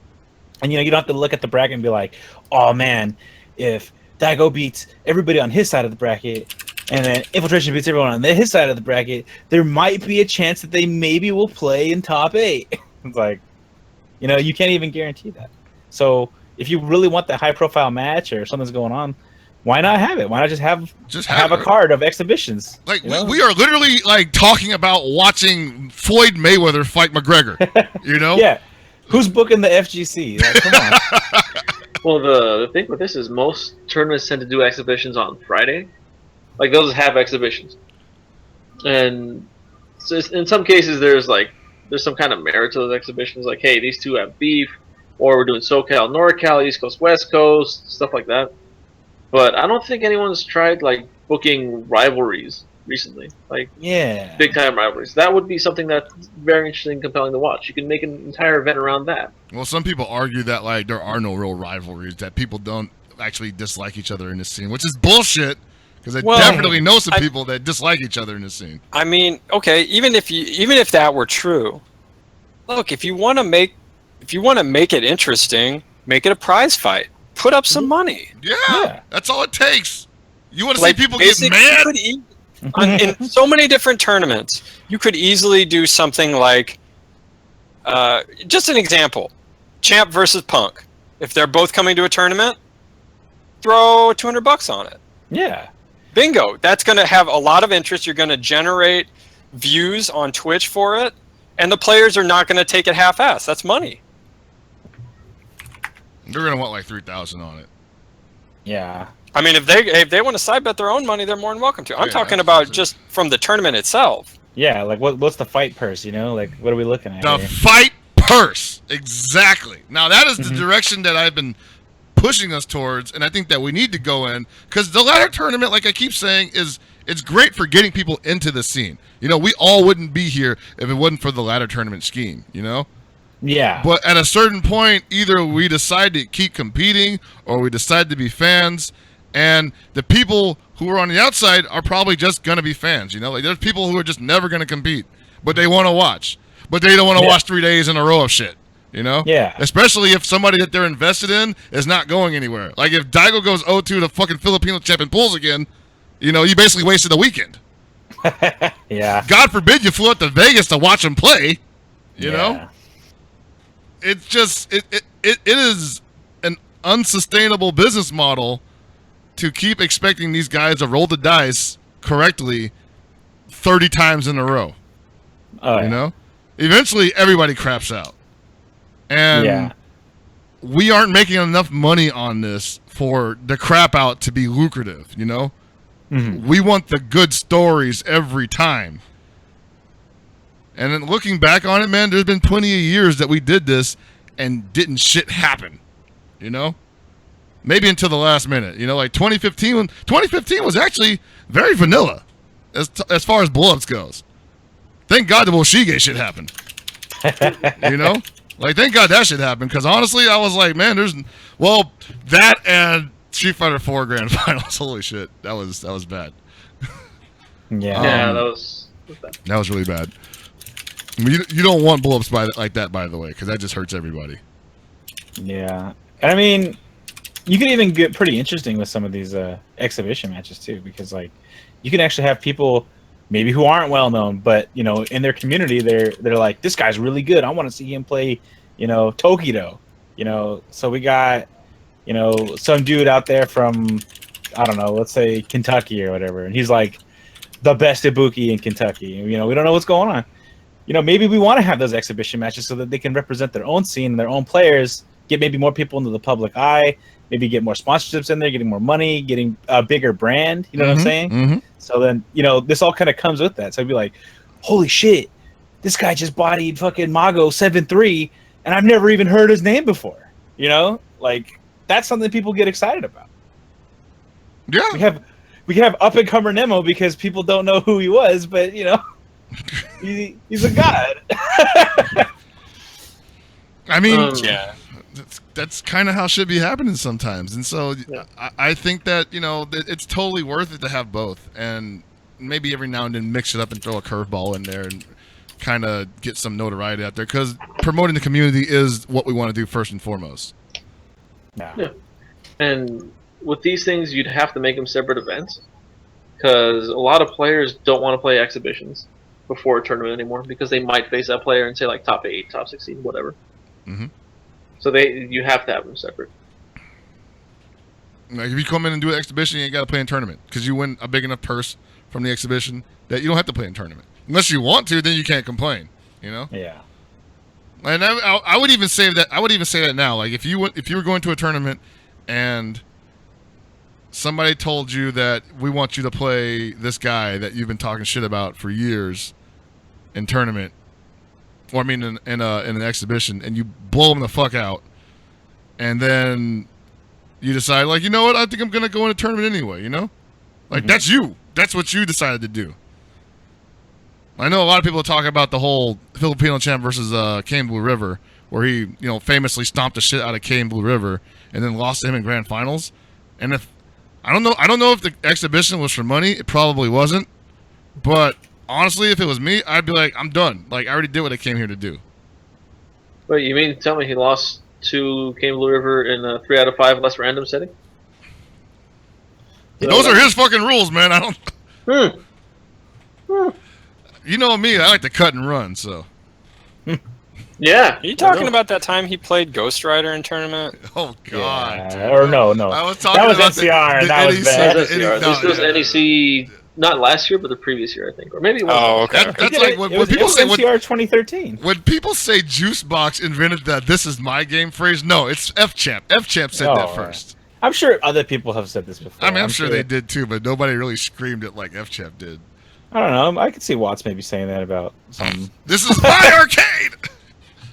And you don't have to look at the bracket and be like, oh man, if Daigo beats everybody on his side of the bracket and then Infiltration beats everyone on his side of the bracket, there might be a chance that they maybe will play in top 8. It's like, you can't even guarantee that. So if you really want that high profile match or something's going on, why not have it? Why not just have a card of exhibitions? We are literally talking about watching Floyd Mayweather fight McGregor. Yeah. Who's booking the FGC? Come on. Well, the thing with this is most tournaments tend to do exhibitions on Friday. Those have exhibitions, and so in some cases there's some kind of merit to those exhibitions. Like, hey, these two have beef, or we're doing SoCal, NorCal, East Coast, West Coast, stuff like that. But I don't think anyone's tried booking rivalries recently, big time rivalries. That would be something that's very interesting and compelling to watch. You can make an entire event around that. Well, some people argue that there are no real rivalries, that people don't actually dislike each other in this scene, which is bullshit. Because I definitely know some people that dislike each other in this scene. I mean, okay, even if that were true, look, if you want to make it interesting, make it a prize fight. Put up some money. Yeah, that's all it takes. You want to see people get mad? In so many different tournaments, you could easily do something like, just an example, Champ versus Punk. If they're both coming to a tournament, throw $200 on it. Yeah. Bingo. That's going to have a lot of interest. You're going to generate views on Twitch for it, and the players are not going to take it half-assed. That's money. They're gonna want like 3,000 on it. Yeah. I mean, if they want to side bet their own money, they're more than welcome to. I'm Yeah, talking that's about it. just from the tournament itself. Yeah, like what's the fight purse, you know? Like what are we looking at The here? fight purse, exactly. Now that is the direction that I've been pushing us towards, and I think that we need to go in because the ladder tournament, like I keep saying, it's great for getting people into the scene. You know, we all wouldn't be here if it wasn't for the ladder tournament scheme. You know. Yeah. But at a certain point, either we decide to keep competing or we decide to be fans. And the people who are on the outside are probably just going to be fans. You know, like there's people who are just never going to compete, but they want to watch. But they don't want to watch 3 days in a row of shit. You know? Yeah. Especially if somebody that they're invested in is not going anywhere. Like if Daigo goes 0-2 to fucking Filipino champion pools again, you know, you basically wasted a weekend. Yeah. God forbid you flew out to Vegas to watch him play. You know? It's just it is an unsustainable business model to keep expecting these guys to roll the dice correctly 30 times in a row. Oh, You know? Eventually everybody craps out. And we aren't making enough money on this for the crap out to be lucrative, you know? Mhm. We want the good stories every time. And then looking back on it, man, there's been plenty of years that we did this and didn't shit happen, you know? Maybe until the last minute, you know, like 2015 was actually very vanilla as far as blow-ups goes. Thank God the Woshige shit happened. You know? Like, thank God that shit happened, because honestly, I was like, man, that and Street Fighter 4 Grand Finals, holy shit, that was bad. Yeah. That was bad. That was really bad. I mean, you don't want blow-ups like that, by the way, because that just hurts everybody. Yeah. And I mean, you can even get pretty interesting with some of these exhibition matches too, because like you can actually have people maybe who aren't well known, but you know, in their community, they're like, this guy's really good. I want to see him play, you know, Tokido. You know, so we got, you know, some dude out there from, I don't know, let's say Kentucky or whatever, and he's like the best Ibuki in Kentucky. You know, we don't know what's going on. You know, maybe we want to have those exhibition matches so that they can represent their own scene and their own players, get maybe more people into the public eye, maybe get more sponsorships in there, getting more money, getting a bigger brand. You know what I'm saying? Mm-hmm. So then, you know, this all kind of comes with that. So I'd be like, holy shit, this guy just bodied fucking Mago 7-3, and I've never even heard his name before. You know? Like, that's something people get excited about. Yeah. We have up-and-comer Nemo because people don't know who he was, but, you know, he's a god. I mean, Yeah. that's kind of how shit be happening sometimes. And so I think that, you know, it's totally worth it to have both. And maybe every now and then mix it up and throw a curveball in there and kind of get some notoriety out there. Because promoting the community is what we want to do first and foremost. Yeah. And with these things, you'd have to make them separate events. Because a lot of players don't want to play exhibitions before a tournament anymore because they might face that player and say like top 8, top 16, whatever. Mm-hmm. So you have to have them separate. Like if you come in and do an exhibition, you ain't got to play in tournament because you win a big enough purse from the exhibition that you don't have to play in tournament. Unless you want to, then you can't complain. You know. Yeah. And I would even say that. I would even say that now. Like if you were going to a tournament and somebody told you that we want you to play this guy that you've been talking shit about for years in tournament, or I mean in an exhibition, and you blow him the fuck out, and then you decide like, you know what, I think I'm gonna go in a tournament anyway. You know, like that's you. That's what you decided to do. I know a lot of people talk about the whole Filipino champ versus Kane Blue River, where he, you know, famously stomped the shit out of Kane Blue River and then lost to him in grand finals. And if I don't know if the exhibition was for money, it probably wasn't. But honestly, if it was me, I'd be like, I'm done. Like I already did what I came here to do. Wait, you mean to tell me he lost to Kane Blue River in a 3 out of 5 less random setting? Those are his fucking rules, man. I don't. You know me, I like to cut and run, so. Yeah. Are you talking about that time he played Ghost Rider in tournament? Oh God! Yeah. Or no. I was talking That was about NCR, and that was NEC. bad. This was yeah. NEC, not last year, but the previous year, I think, or maybe it was. Oh, okay. That's like when it people was say NCR 2013. when people say Juicebox invented that "this is my game" phrase. No, it's F-Champ. F-Champ said that first. I'm sure other people have said this before. I mean, I'm sure they did too, but nobody really screamed it like F-Champ did. I don't know. I could see Watts maybe saying that about some. This is my arcade.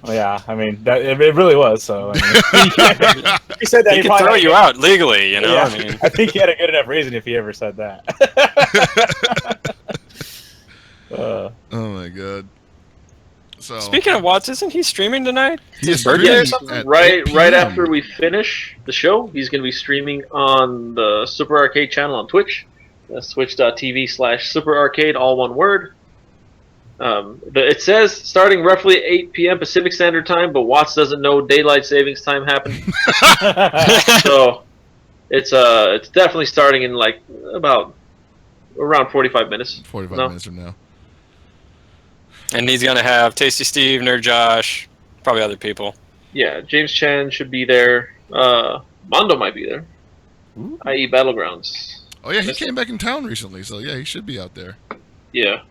Oh, yeah, I mean, it really was. So I mean, he said that He could probably throw had- you out legally, you know. Yeah, I mean, I think he had a good enough reason if he ever said that. Oh my God! So speaking of Watts, isn't he streaming tonight? he is birthday streaming or something? at 8 Right p.m. after we finish the show, he's going to be streaming on the Super Arcade channel on Twitch. That's twitch.tv/Super Arcade, all one word. It says starting roughly 8 p.m. Pacific Standard Time, but Watts doesn't know daylight savings time happened. So it's definitely starting in like about around 45 minutes. 45 No. minutes from now. And he's gonna have Tasty Steve, Nerd Josh, probably other people. Yeah, James Chan should be there. Mondo might be there. i.e. Battlegrounds. Oh yeah, he came back in town recently, so yeah, he should be out there. Yeah.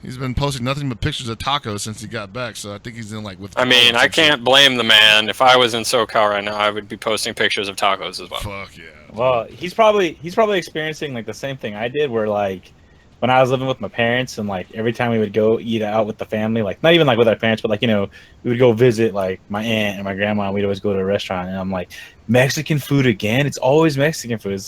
He's been posting nothing but pictures of tacos since he got back, so I think he's in like with. I mean, I can't blame the man. If I was in SoCal right now, I would be posting pictures of tacos as well. Fuck yeah. Well, he's probably experiencing like the same thing I did, where like when I was living with my parents, and like every time we would go eat out with the family, like not even like with our parents, but like, you know, we would go visit like my aunt and my grandma, and we'd always go to a restaurant, and I'm like, Mexican food again? It's always Mexican food.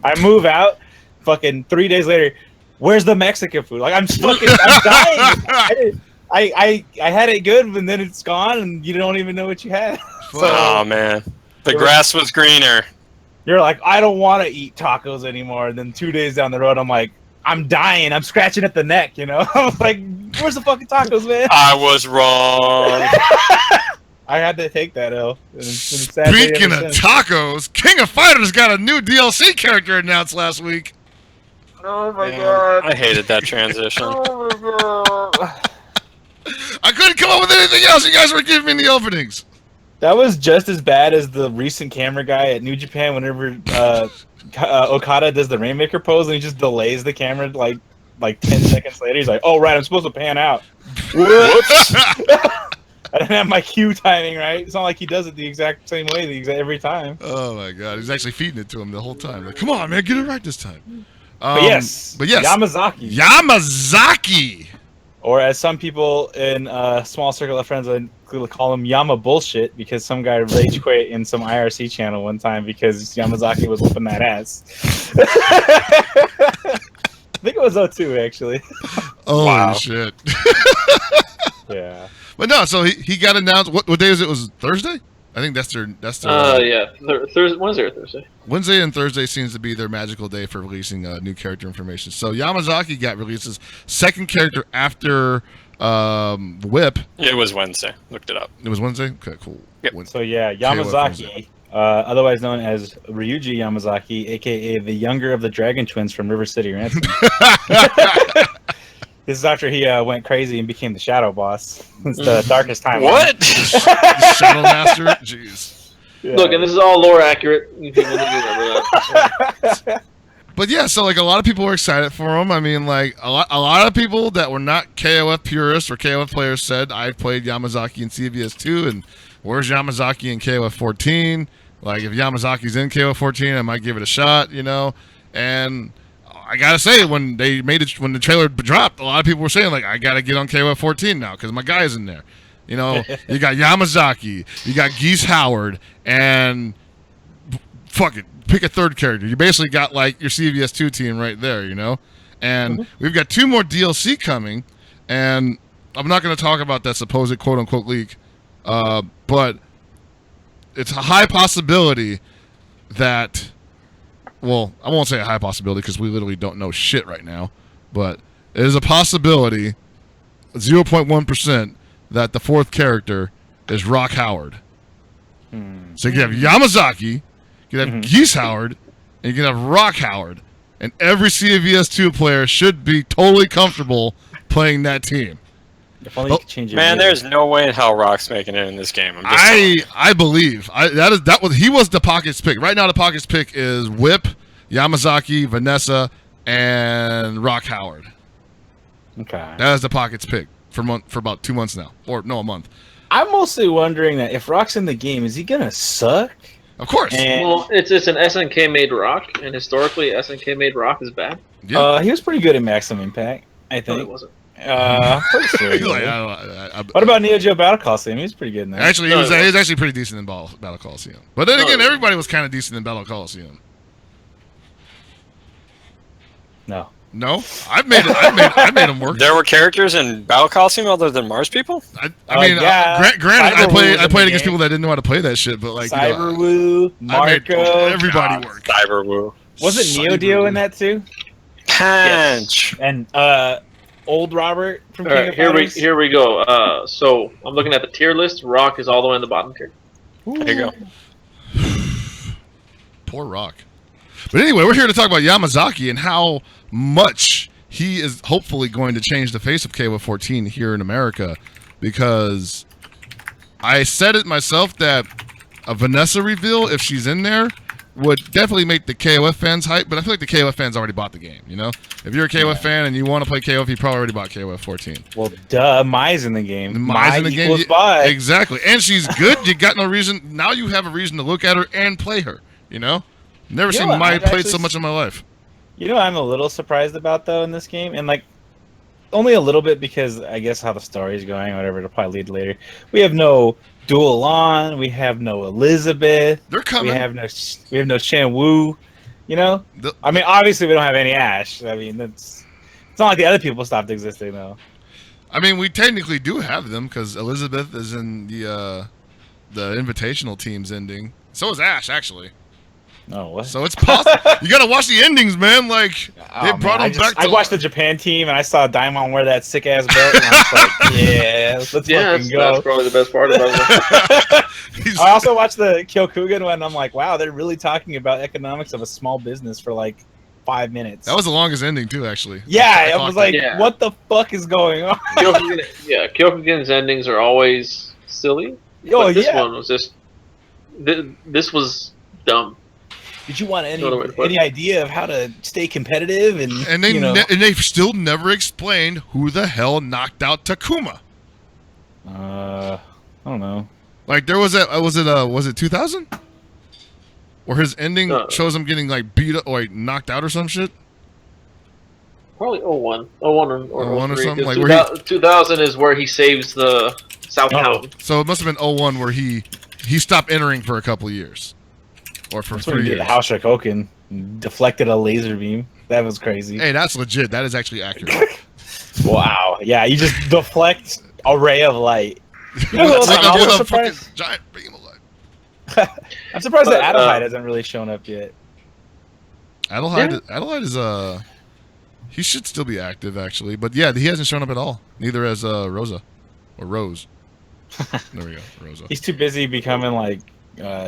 I move out, fucking 3 days later, where's the Mexican food? Like I'm dying. I had it good, and then it's gone, and you don't even know what you had. Oh man, the grass was greener. You're like, I don't want to eat tacos anymore. And then 2 days down the road, I'm like, I'm dying. I'm scratching at the neck, you know? I'm like, where's the fucking tacos, man? I was wrong. I had to take that L. Speaking of tacos, King of Fighters got a new DLC character announced last week. Oh my Man, I hated that transition. Oh my god. I couldn't come up with anything else. You guys were giving me the openings. That was just as bad as the recent camera guy at New Japan whenever Okada does the Rainmaker pose and he just delays the camera like 10 seconds later. He's like, oh, right, I'm supposed to pan out. Whoops. I didn't have my cue timing right. It's not like he does it the exact same way every time. Oh my god, he's actually feeding it to him the whole time. Like, come on, man, get it right this time. But yes, Yamazaki. Or as some people in a small circle of friends would call him Yama bullshit, because some guy rage quit in some IRC channel one time because Yamazaki was whooping that ass. I think it was 02 actually. Holy shit. Yeah. But no, so he got announced. What day is it? Was it Thursday? I think that's their Yeah. Wednesday or Thursday? Wednesday and Thursday seems to be their magical day for releasing new character information. So Yamazaki got released as second character after Whip. It was Wednesday. Looked it up. It was Wednesday? Okay, cool. Yep. So yeah, Yamazaki, otherwise known as Ryuji Yamazaki, aka the younger of the Dragon Twins from River City Ransom. This is after he went crazy and became the Shadow Boss. It's the darkest time. What? Shadow Master? Jeez. Yeah. Look, and this is all lore accurate. You people need to remember that. But yeah, so like a lot of people were excited for him. I mean, like a lot of people that were not KOF purists or KOF players said, I've played Yamazaki in CVS 2, and where's Yamazaki in KOF 14? Like, if Yamazaki's in KOF 14, I might give it a shot, you know? And I gotta say, when the trailer dropped, a lot of people were saying, like, I gotta get on KOF 14 now because my guy's in there. You know, you got Yamazaki, you got Geese Howard, and fuck it, pick a third character. You basically got like your CVS 2 team right there, you know? And we've got 2 more DLC coming, and I'm not going to talk about that supposed quote-unquote leak, but it's a high possibility that, well, I won't say a high possibility because we literally don't know shit right now, but it is a possibility, 0.1%, that the 4th character is Rock Howard. So you can have Yamazaki, you can have Geese Howard, and you can have Rock Howard. And every CVS 2 player should be totally comfortable playing that team. If only you could change your Man, move. there's no way in hell Rock's making it in this game. I'm just telling you. I believe he was the Pocket's pick. Right now, the Pocket's pick is Whip, Yamazaki, Vanessa, and Rock Howard. Okay. That is the Pocket's pick for about 2 months now, or no, a month. I'm mostly wondering that if Rock's in the game, is he gonna suck? Of course. And, Well, it's an SNK made Rock, and historically SNK made Rock is bad. Yeah. he was pretty good in Maximum Impact, I No, think. it wasn't. Pretty sure. he He's like, was. What about Neo Geo Battle Coliseum? He was pretty good in that. Actually, No, he was it wasn't. actually pretty decent in Battle Coliseum. But then No, again, it everybody was kind of decent in Battle Coliseum. No. No, I made him work. There were characters in Battle Coliseum other than Mars people? I mean, yeah. granted, Cyberwoo was in I played the against game. people that didn't know how to play that shit, but like, Cyberwoo, I made Marco. everybody work. Cyberwoo. Was it Neo Dio in that too? Punch. And old Robert from All King right, of Fighters? here we go. So I'm looking at the tier list. Rock is all the way in the bottom tier. There you go. Poor Rock. But anyway, we're here to talk about Yamazaki and how much he is hopefully going to change the face of KOF 14 here in America, because I said it myself that a Vanessa reveal, if she's in there, would definitely make the KOF fans hype, but I feel like the KOF fans already bought the game, you know? If you're a KOF fan and you want to play KOF, you probably already bought KOF 14. Well, duh, Mai's in the game. Mai's in the game. equals Bai. Exactly. And she's good. You got no reason. Now you have a reason to look at her and play her, you know? Never You know seen what, Mai I've played actually so much in my life. You know what I'm a little surprised about, though, in this game? And, like, only a little bit because I guess how the story's going, or whatever, it'll probably lead later. We have no Dual On. We have no Elizabeth. They're coming. We have no Shan Wu. You know? I mean, obviously, we don't have any Ash. I mean, it's not like the other people stopped existing, though. I mean, we technically do have them because Elizabeth is in the invitational team's ending. So is Ash, actually. No, what? So it's possible. You gotta watch the endings, man. Like they brought them back. I watched the Japan team and I saw Daimon wear that sick ass belt. And I was like, yeah, let's fucking go. That's probably the best part about it. I also watched the Kyokugen one. And I'm like, wow, they're really talking about economics of a small business for like 5 minutes. That was the longest ending too, actually. Yeah, I was like, Yeah. what the fuck is going on? Kyokugen's endings are always silly. Oh, But this yeah. one was just. This was dumb. Did you want No, wait, what? any idea of how to stay competitive And they've still never explained who the hell knocked out Takuma. I don't know. Like there was was it 2000? Where his ending shows him getting like beat up or like, knocked out or some shit? Probably 01. 01 or 01 or 03, something? 'cause Like, 2000 is where he saves the South Town. So it must have been 01 where he stopped entering for a couple of years. Or for That's when 3 he years. did House Shokoken, deflected a laser beam. That was crazy. Hey, that's legit. That is actually accurate. Wow. Yeah, you just deflect a ray of light. You know who else Like I'm with also a fucking surprised? giant beam of light. I'm surprised that But, Adelaide hasn't really shown up yet. Adelaide is he should still be active actually, but yeah, he hasn't shown up at all. Neither has Rosa or Rose. There we go, Rosa. He's too busy becoming like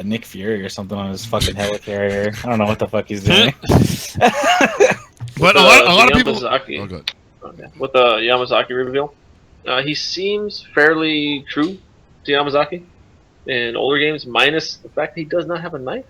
Nick Fury or something on his fucking helicarrier. I don't know what the fuck he's doing. But a lot of people. Yamazaki. Oh, good. Okay. With the Yamazaki reveal, he seems fairly true to Yamazaki in older games, minus the fact that he does not have a knife.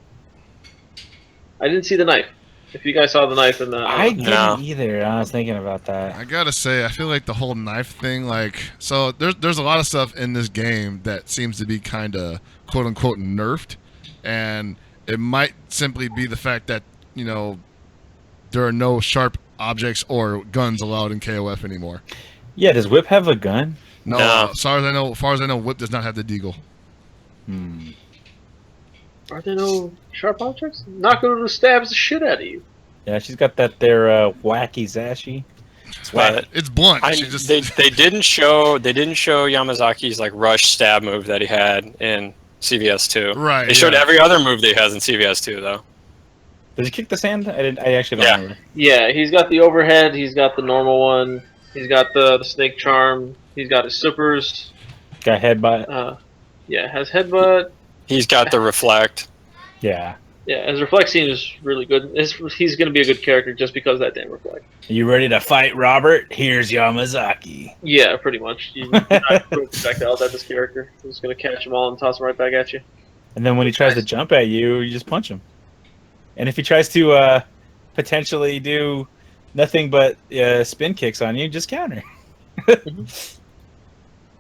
I didn't see the knife. If you guys saw the knife in the, I didn't either. I was thinking about that. I gotta say, I feel like the whole knife thing, like, so there's a lot of stuff in this game that seems to be kind of quote unquote nerfed, and it might simply be the fact that there are no sharp objects or guns allowed in KOF anymore. Yeah, does Whip have a gun? No, No. as far as I know, Whip does not have the deagle. Are there no sharp objects? Nakoru stabs the shit out of you. Yeah, she's got that there wacky Zashi. But It's blunt. they didn't show Yamazaki's like rush stab move that he had in CVS 2. Right, They showed yeah. every other move that he has in CVS 2 though. Did he kick the sand? I actually don't Yeah. remember. Yeah, he's got the overhead. He's got the normal one. He's got the snake charm. He's got his supers. Got headbutt. Yeah, has headbutt. He's got the reflect. Yeah. Yeah, his reflect seems really good. He's going to be a good character just because of that damn reflect. You ready to fight, Robert? Here's Yamazaki. Yeah, pretty much. You're not throwing projectiles at this character. He's just going to catch them all and toss them right back at you. And then when he tries to jump at you, you just punch him. And if he tries to potentially do nothing but spin kicks on you, just counter.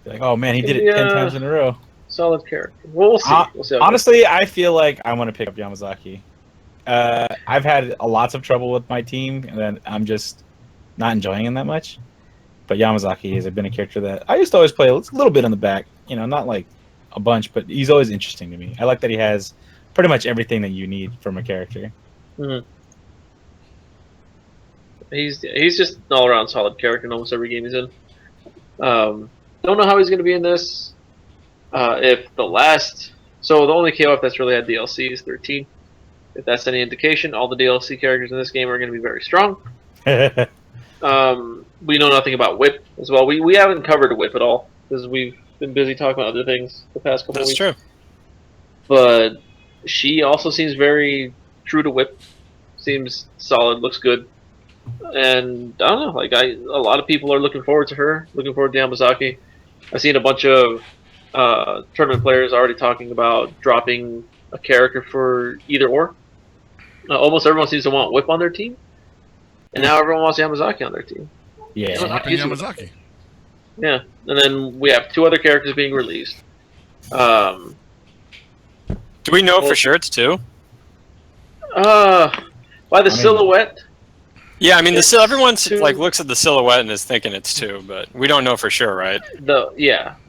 Like, oh man, he did it 10 times in a row. Solid character. Well, we'll see. We'll see Honestly, I feel like I want to pick up Yamazaki. I've had lots of trouble with my team, and then I'm just not enjoying him that much. But Yamazaki has been a character that I used to always play a little bit on the back. Not like a bunch, but he's always interesting to me. I like that he has pretty much everything that you need from a character. Mm-hmm. He's just an all-around solid character in almost every game he's in. Don't know how he's going to be in this. The only KOF that's really had DLC is 13. If that's any indication, all the DLC characters in this game are going to be very strong. We know nothing about Whip as well. We haven't covered Whip at all because we've been busy talking about other things the past couple weeks. That's true. But she also seems very true to Whip. Seems solid, looks good. And I don't know, a lot of people are looking forward to her, looking forward to Yamazaki. I've seen a bunch of tournament players already talking about dropping a character for either or. Almost everyone seems to want Whip on their team, and now everyone wants Yamazaki on their team. Yeah, Yamazaki. Yeah, and then we have 2 other characters being released. Do we know for sure it's 2? By the silhouette. Yeah, I mean, everyone looks at the silhouette and is thinking it's 2, but we don't know for sure, right?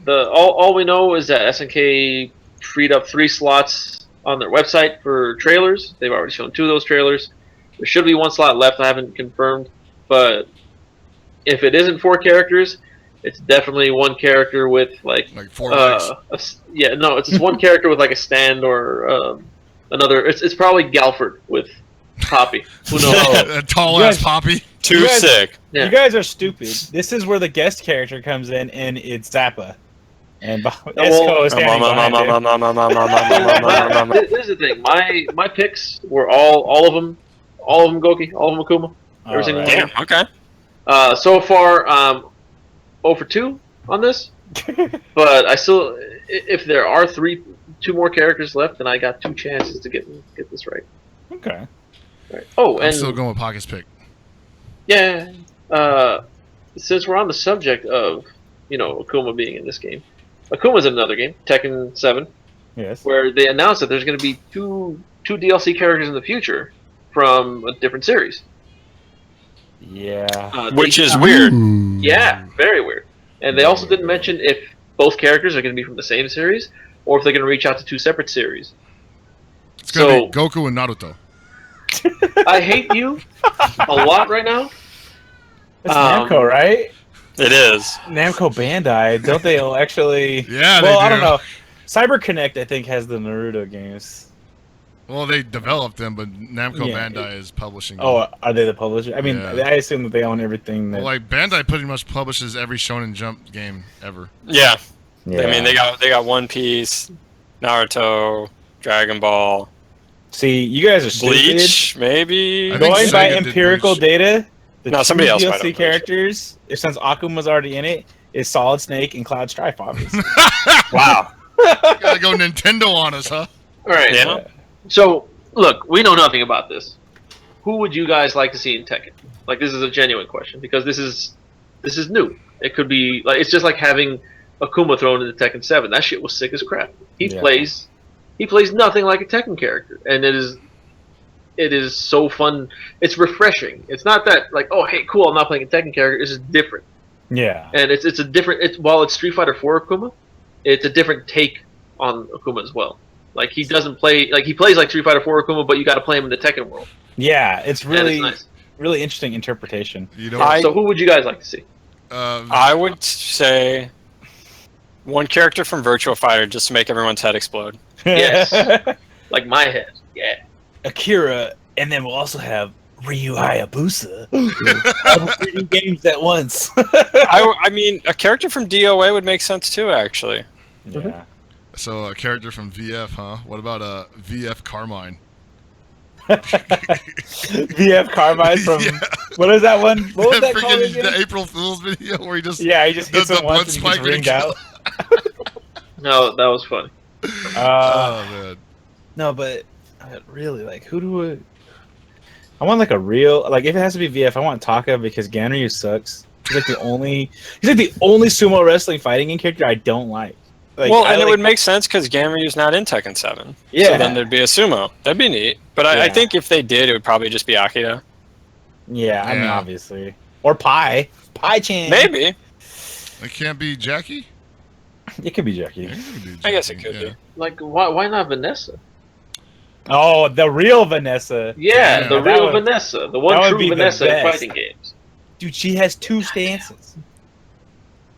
All we know is that SNK freed up 3 slots on their website for trailers. They've already shown 2 of those trailers. There should be 1 slot left. I haven't confirmed, but if it isn't 4 characters, it's definitely 1 character with like 4 legs. It's just 1 character with like a stand or another. It's probably Galford with Poppy. Who knows? A tall ass Poppy. Too sick. Yeah. You guys are stupid. This is where the guest character comes in, and it's Zappa. And Esco is standing behind it. Here's the thing. My picks were all of them Goki, all of them Akuma. Every single one. Damn. Okay. So far, 0 for 2 on this. But I still, if there are 2 more characters left, then I got 2 chances to get this right. Okay. Right. Oh, I'm and still going with Pocket's pick. yeah. Since we're on the subject of Akuma being in this game, Akuma's in another game, Tekken 7. Yes. Where they announced that there's going to be two DLC characters in the future from a different series. Yeah. Which is weird. Yeah, very weird. And they also didn't mention if both characters are going to be from the same series or if they're going to reach out to 2 separate series. It's going to be Goku and Naruto. I hate you a lot right now. It's Namco, right? It is. Namco Bandai. Don't they actually... Yeah, well, they do. I don't know. CyberConnect, I think, has the Naruto games. Well, they developed them, but Namco Bandai is publishing them. Oh, are they the publisher? I mean, Yeah. I assume that they own everything. That... Well, Bandai pretty much publishes every Shonen Jump game ever. Yeah. yeah. I mean, they got One Piece, Naruto, Dragon Ball. See, you guys are stupid. Bleach, maybe. I think Going by Sega did empirical Bleach. data, the No, 2 somebody else might have DLC Bleach. characters, since Akuma's already in it, is Solid Snake and Cloud Strife, obviously. Wow. Gotta go Nintendo on us, huh? All right. Yeah. So, look, we know nothing about this. Who would you guys like to see in Tekken? Like, this is a genuine question because this is new. It could be like it's just like having Akuma thrown into Tekken 7. That shit was sick as crap. He plays nothing like a Tekken character, and it is so fun. It's refreshing. It's not that like, oh hey, cool, I'm not playing a Tekken character. It's just different. Yeah. And it's a different. While it's Street Fighter 4 Akuma, it's a different take on Akuma as well. Like he doesn't play like he plays like Street Fighter 4 Akuma, but you got to play him in the Tekken world. Yeah, it's really, nice. really interesting interpretation. You know, So who would you guys like to see? I would say 1 character from Virtua Fighter just to make everyone's head explode. Yes. Like my head. Yeah. Akira, and then we'll also have Ryu Hayabusa. All 3 games at once. I mean, a character from DOA would make sense too, actually. Yeah. so a character from VF, huh? What about VF Carmine? VF Carbide from what is that one? What was that called freaking again? the April Fool's video where he just Yeah, he just hits does him once and he gets ringed out. No, that was funny. Oh man. No, but really, like, who do I want like a real like if it has to be VF, I want Taka because Ganryu sucks. He's like the only sumo wrestling fighting game character I don't like. Like, Well, and it would make sense because Ganryu's not in Tekken 7. Yeah. So then there'd be a sumo. That'd be neat. But I Yeah. think if they did, it would probably just be Akira. Yeah, I mean Yeah. obviously. Or Pi Chan. Maybe. It can't be Jackie? It could be Jackie. Yeah, it could be I guess it Jackie, could yeah. be. Like, why not Vanessa? Oh, the real Vanessa. Yeah, Yeah, the that real would- Vanessa, the that one would true be the Vanessa in best. fighting games. Dude, she has 2 stances.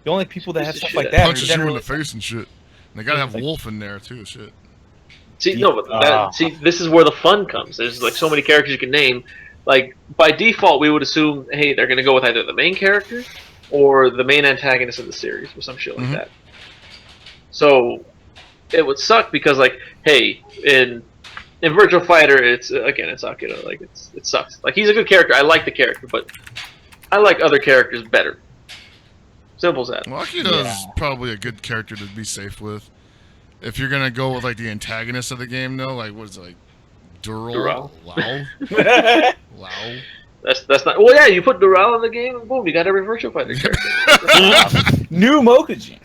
The only people that have Piece of stuff like shit. that are Punches you in the generally face and shit. And they gotta have Like- Wolf in there too, shit. See, no, but this is where the fun comes. There's like so many characters you can name. Like by default, we would assume, hey, they're gonna go with either the main character or the main antagonist of the series or some shit like Mhm. that. So it would suck because, like, hey, in Virtual Fighter, it's Akira. Like it sucks. Like he's a good character. I like the character, but I like other characters better. Simple as that. Well, Akira's Yeah. probably a good character to be safe with. If you're gonna go with like the antagonist of the game, though, like what is it, like Dural? Lao? Lao? That's not. Well, yeah, you put Doral in the game, and boom, you got every Virtual Fighter character. New Mokujin.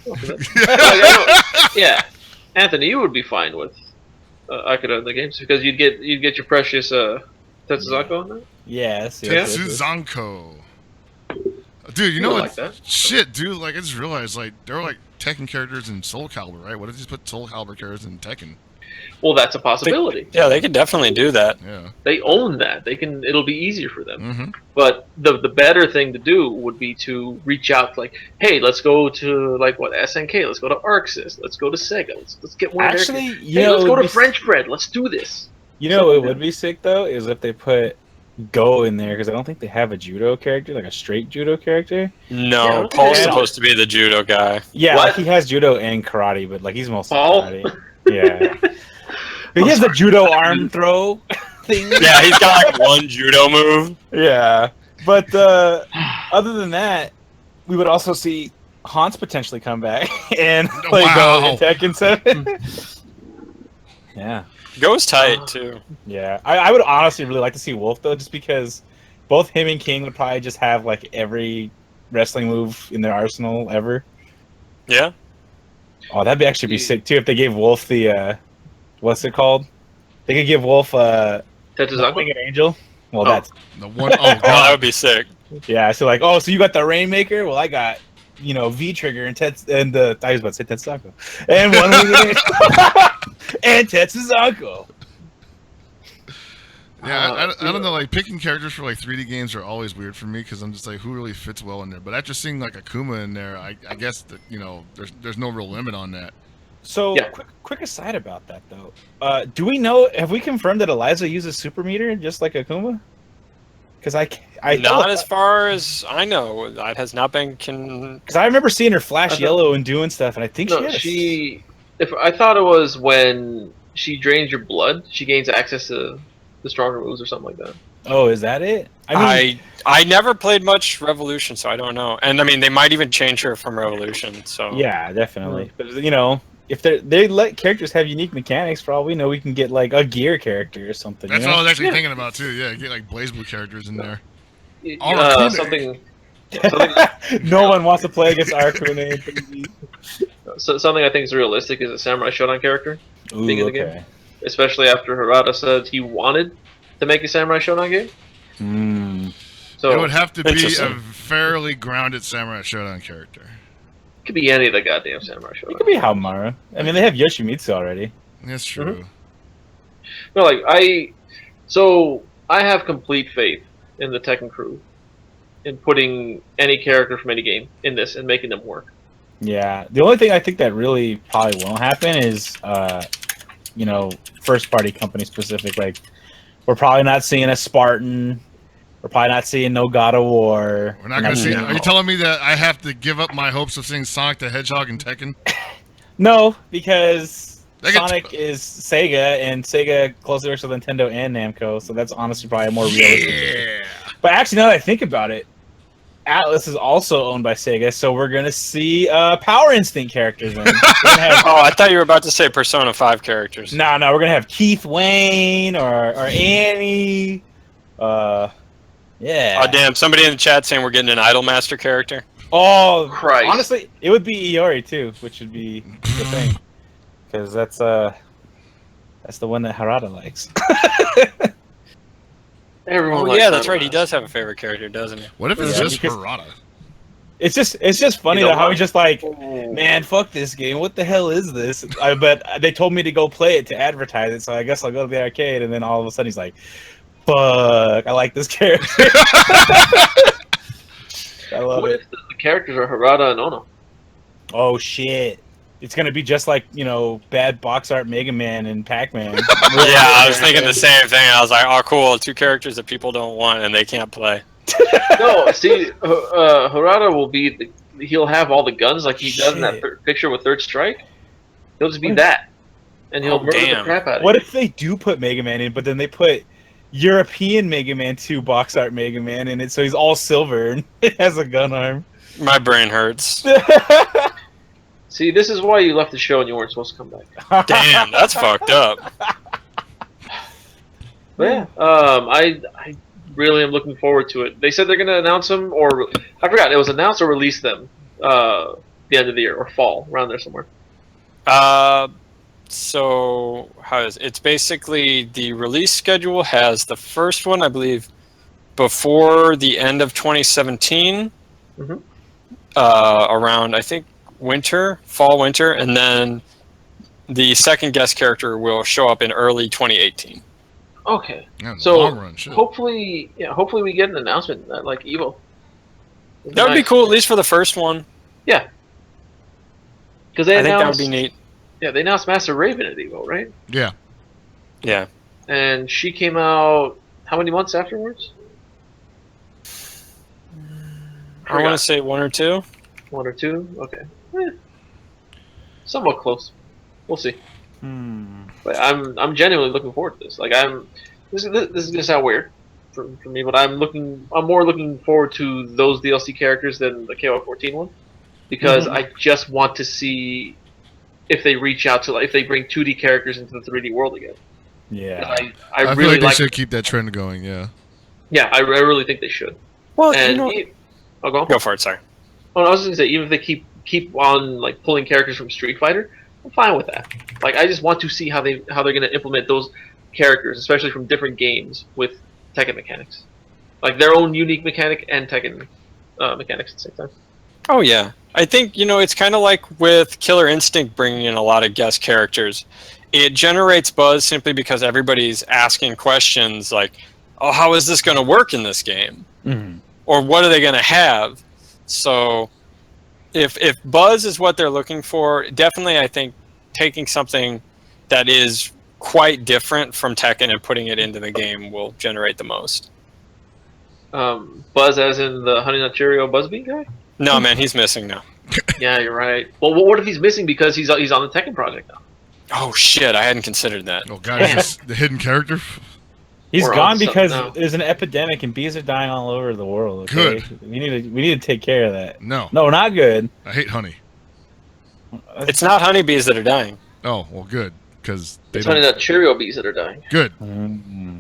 Yeah, Anthony, you would be fine with Akira in the games because you'd get your precious Tetsuzako in there. Yes. Suzanko. Dude, you know would what? like that. Shit, dude, like I just realized, like there were like Tekken characters in Soul Calibur, right? What if you just put Soul Calibur characters in Tekken? Well, that's a possibility. Yeah, they could definitely do that. Yeah. They own that. They can. It'll be easier for them. Mm-hmm. But the better thing to do would be to reach out, like, hey, let's go to like what SNK. Let's go to Arxis. Let's go to Sega. Let's get one. Actually, Hey, you know, let's it go would to be- French Bread. Let's do this. You know what would be sick though is if they put Go in there because I don't think they have a judo character, like a straight judo character. No, Yeah. Paul's Yeah. supposed to be the judo guy. Yeah, What? like he has judo and karate, but like he's mostly Paul? karate. Yeah, but he has the judo arm throw thing. Yeah, he's got like one judo move. Yeah, but other than that, we would also see Hans potentially come back and play Wow. Go in Tekken 7. Yeah. Goes tight too. Yeah, I would honestly really like to see Wolf though, just because both him and King would probably just have like every wrestling move in their arsenal ever. Yeah. Oh, that'd be actually be sick too if they gave Wolf the what's it called? They could give Wolf Tetsuzako. Winged Angel. Well, Oh. that's The one oh Oh, that god. would be sick. yeah. So like, oh, so you got the Rainmaker? Well, I got V Trigger and I was about to say Tetsuzako and one Winged Angel and Tetsuzako. Yeah, I don't know. Like picking characters for like 3D games are always weird for me because I'm just like, who really fits well in there? But after seeing like Akuma in there, I guess that there's no real limit on that. So, Yeah. quick aside about that though. Do we know? Have we confirmed that Eliza uses super meter just like Akuma? Because I Not as far as I know. That has not been because I remember seeing her flash yellow and doing stuff, and I think No, If I thought it was when she drains your blood, she gains access to the stronger moves or something like that. Oh, is that it? I never played much Revolution, so I don't know. And I mean, they might even change her from Revolution. So yeah, definitely. But if they let characters have unique mechanics, for all we know, we can get like a gear character or something. That's you what I know? was actually thinking about too. Yeah, get like BlazBlue characters in there. Something No one wants to play against Arcune. something I think is realistic is a Samurai Shodown character, Ooh, Being in the game. especially after Harada said he wanted to make a Samurai Shodown game. Mm. So It would have to be a Interesting. fairly grounded Samurai Shodown character. it could be any of the goddamn Samurai Shodown. It could be Hamara. I mean, they have Yoshimitsu already. That's true. No, like I have complete faith in the Tekken crew in putting any character from any game in this and making them work. Yeah, the only thing I think that really probably won't happen is, first party company specific. Like, we're probably not seeing a Spartan. We're probably not seeing no God of War. We're not going to see. No. Are you telling me that I have to give up my hopes of seeing Sonic the Hedgehog in Tekken? No, because Sonic is Sega, and Sega closely works with Nintendo and Namco, so that's honestly probably a more realistic. Yeah. But actually, now that I think about it, Atlas is also owned by Sega, so we're gonna see Power Instinct characters. We're gonna have, Oh, I thought you were about to say Persona 5 characters. no, we're gonna have Keith Wayne or Annie. Yeah. Oh, damn. Somebody in the chat saying we're getting an Idolmaster character. Oh, Christ. honestly, it would be Iori too, which would be the thing, because that's the one that Harada likes. Everyone. Oh, likes yeah, that's right. He Idolmaster. does have a favorite character, doesn't he? What if it's Yeah, just because- Harada? It's just funny You though know how what? he's just like, Oh. man, fuck this game. What the hell is this? But they told me to go play it to advertise it, so I guess I'll go to the arcade. And then all of a sudden he's like, fuck, I like this character. I love What it. if the characters are Harada and Ono? Oh shit. It's gonna be just like, bad box art Mega Man and Pac-Man. Yeah, I was thinking the same thing. I was like, oh, cool. 2 characters that people don't want and they can't play. No, see, Harada will be. He'll have all the guns like he does in that Shit. picture with Third Strike. He'll just be that, and he'll Oh, murder the damn. crap out of What you. if they do put Mega Man in, but then they put European Mega Man 2 box art Mega Man in it, so he's all silver and it has a gun arm. My brain hurts. See, this is why you left the show and you weren't supposed to come back. Damn, that's fucked up. But yeah, I really am looking forward to it. They said they're going to announce them, or I forgot, it was announced or release them the end of the year or fall, around there somewhere. So it's basically the release schedule has the first one, I believe, before the end of 2017, Mhm. around I think fall winter, and then the second guest character will show up in early 2018. Okay, Yeah, So, long run, shit. hopefully we get an announcement at like Evo. That would be cool, at least for the first one. Yeah, because they I think that would announced. be neat. Yeah, they announced Master Raven at Evo, right? Yeah. Yeah. And she came out how many months afterwards? I want to say 1 or 2. 1 or 2. Okay, somewhat close. We'll see. But I'm genuinely looking forward to this. Like this is gonna sound weird for me, but I'm more looking forward to those DLC characters than the KO14 one, because I just want to see if they reach out to if they bring 2D characters into the 3D world again. Yeah. I I feel really like they like. should keep that trend going, yeah. Yeah, I really think they should. Well, And go for it. Sorry. Oh, I was gonna say, even if they keep on like pulling characters from Street Fighter, I'm fine with that. Like, I just want to see how they're gonna implement those characters, especially from different games, with Tekken mechanics, like their own unique mechanic and Tekken mechanics at the same time. Oh yeah, I think it's kind of like with Killer Instinct bringing in a lot of guest characters. It generates buzz simply because everybody's asking questions like, "Oh, how is this going to work in this game?" Or "What are they going to have?" So, if buzz is what they're looking for, definitely I think taking something that is quite different from Tekken and putting it into the game will generate the most. Buzz, as in the Honey Nut Cheerio Buzzbee guy. No, man, he's missing now. Yeah, you're right. Well, what if he's missing because he's on the Tekken project now? Oh shit, I hadn't considered that. Oh god, is this the hidden character? He's Or on gone something because now. there's an epidemic and bees are dying all over the world. Okay? Good. We need to take care of that. No. No, not good. I hate honey. It's not honeybees that are dying. Oh, well good. Because they It's Honey don't. Nut Cheerio bees that are dying. Good.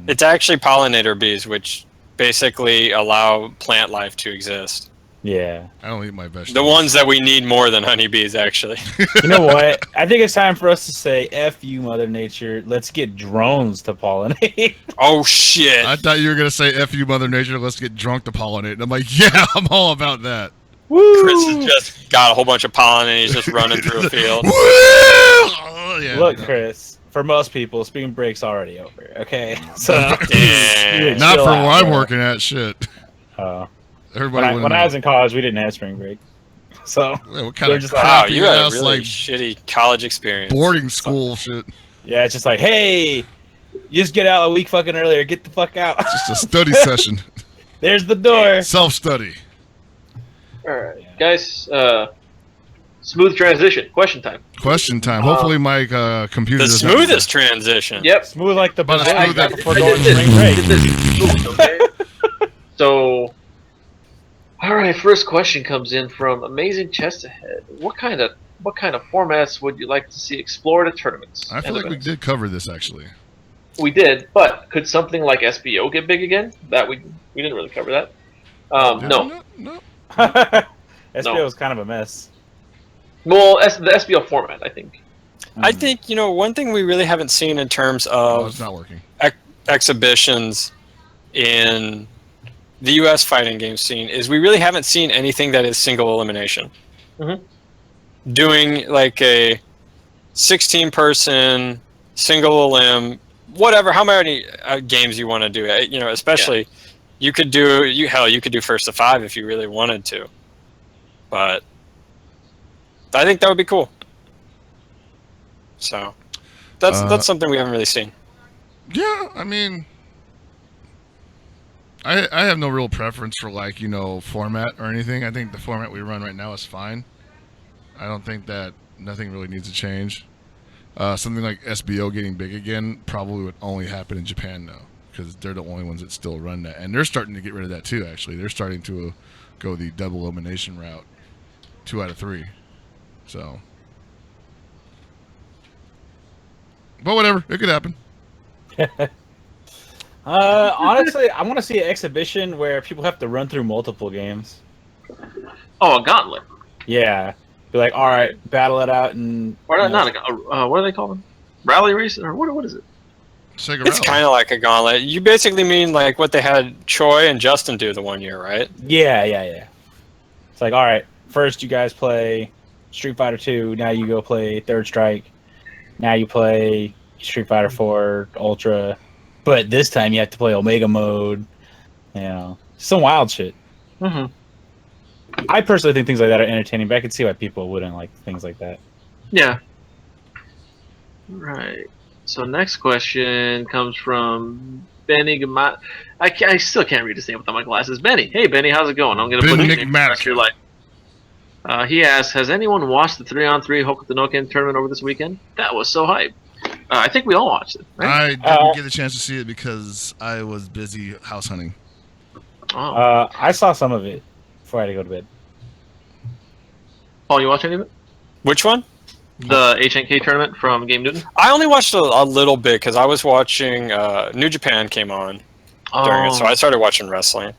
It's actually pollinator bees, which basically allow plant life to exist. Yeah. I don't eat my vegetables. The ones that we need more than honeybees, actually. You know what? I think it's time for us to say, F you, Mother Nature. Let's get drones to pollinate. Oh shit! I thought you were going to say F you, Mother Nature, let's get drunk to pollinate. And I'm like, yeah, I'm all about that. Woo! Chris has just got a whole bunch of pollen and he's just running through a field. Woo! Oh, yeah. Look, Chris, for most people, spring break's already over, okay? So, Damn. Not chill for out, where I'm bro. working at, shit. Everybody When I was in college, we didn't have spring break. So, Yeah, what kind we're of just like, Wow, crappy you had a ass, really like shitty college experience. boarding school shit? yeah, it's just like, hey, you just get out a week fucking earlier. Get the fuck out. Just a study session. There's the door. Self-study. All right, guys. Smooth transition. Question time. Question time. Hopefully my computer The doesn't- smoothest transition. Yep. Smooth like the But it's Brazilian smooth that- before going to spring break. Okay. So, all right. First question comes in from Amazing Chest Ahead. What kind of formats would you like to see explored at tournaments? I feel and like we events? did cover this actually. We did, but could something like SBO get big again? That we didn't really cover that. Did No. we not? No. SBO was kind of a mess. Well, the SBO format, I think. I think, one thing we really haven't seen in terms Oh, it's of not working. exhibitions in the U.S. fighting game scene is we really haven't seen anything that is single elimination. Mhm. Doing like a 16-person single elim, whatever, how many games you want to do. Especially you could do you could do first to 5 if you really wanted to. But I think that would be cool. So that's something we haven't really seen. Yeah, I mean, I have no real preference for format or anything. I think the format we run right now is fine. I don't think that nothing really needs to change. Something like SBO getting big again probably would only happen in Japan though, because they're the only ones that still run that, and they're starting to get rid of that too. Actually, they're starting to go the double elimination route, 2 out of 3. So, but whatever, it could happen. Honestly, I want to see an exhibition where people have to run through multiple games. Oh, a gauntlet. Yeah. Be like, all right, battle it out and. Or not a gauntlet. What do they call them? Rally race? Or what is it? Sega It's Rally. kind of like a gauntlet. You basically mean like what they had Choi and Justin do the one year, right? Yeah. It's like, all right, first you guys play Street Fighter 2. Now you go play Third Strike. Now you play Street Fighter 4 Ultra. But this time you have to play Omega mode. Some wild shit. Mm-hmm. I personally think things like that are entertaining, but I can see why people wouldn't like things like that. Yeah. Right. So next question comes from Benny Gamat. I still can't read his name without my glasses. Benny. Hey, Benny, how's it going? I'm going to put his name across your life. He asks, has anyone watched the 3-on-3 Hokuto no Ken tournament over this weekend? That was so hype. I think we all watched it, right? I didn't get a chance to see it because I was busy house hunting. Oh. I saw some of it before I had to go to bed. Paul, you watch any of it? Which one? The HNK tournament from Game Newton? I only watched a little bit because I was watching New Japan came on during it, so I started watching wrestling.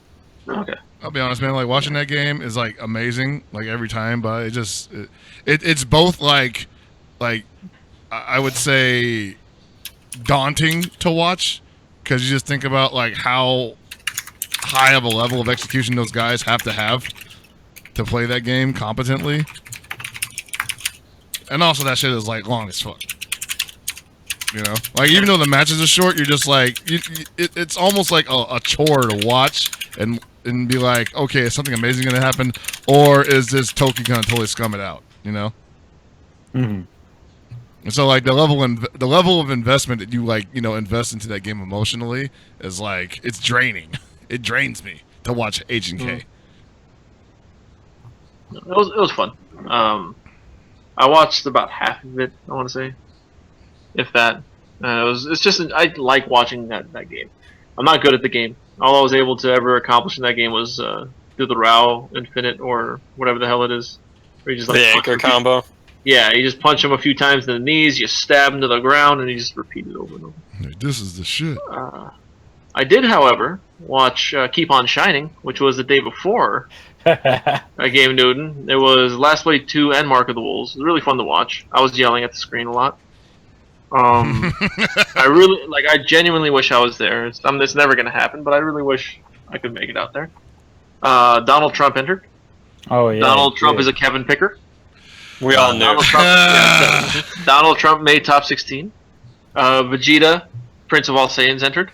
Okay. I'll be honest, man. Like watching that game is like amazing, like every time. But it's both like I would say daunting to watch because you just think about like how high of a level of execution those guys have to play that game competently, and also that shit is like long as fuck. Like even though the matches are short, you're just like it's almost like a chore to watch and be like, okay, is something amazing gonna happen, or is this Toki gonna totally scum it out? Mm-hmm. And so like the level of investment that you invest into that game emotionally is like it's draining. It drains me to watch H&K. It was fun. I watched about half of it, I want to say, if that. It's just I like watching that game. I'm not good at the game. All I was able to ever accomplish in that game was do the Rao Infinite or whatever the hell it is. Where you just The anchor combo. Yeah, you just punch him a few times in the knees, you stab him to the ground, and you just repeat it over and over. This is the shit. I did, however, watch Keep on Shining, which was the day before Game Newton. It was Last Blade 2 and Mark of the Wolves. It was really fun to watch. I was yelling at the screen a lot. I genuinely wish I was there. It's never going to happen, but I really wish I could make it out there. Donald Trump entered. Oh yeah. Donald Trump is a Kevin picker. We all knew. Donald Trump made top 16. Vegeta, Prince of All Saiyans, entered.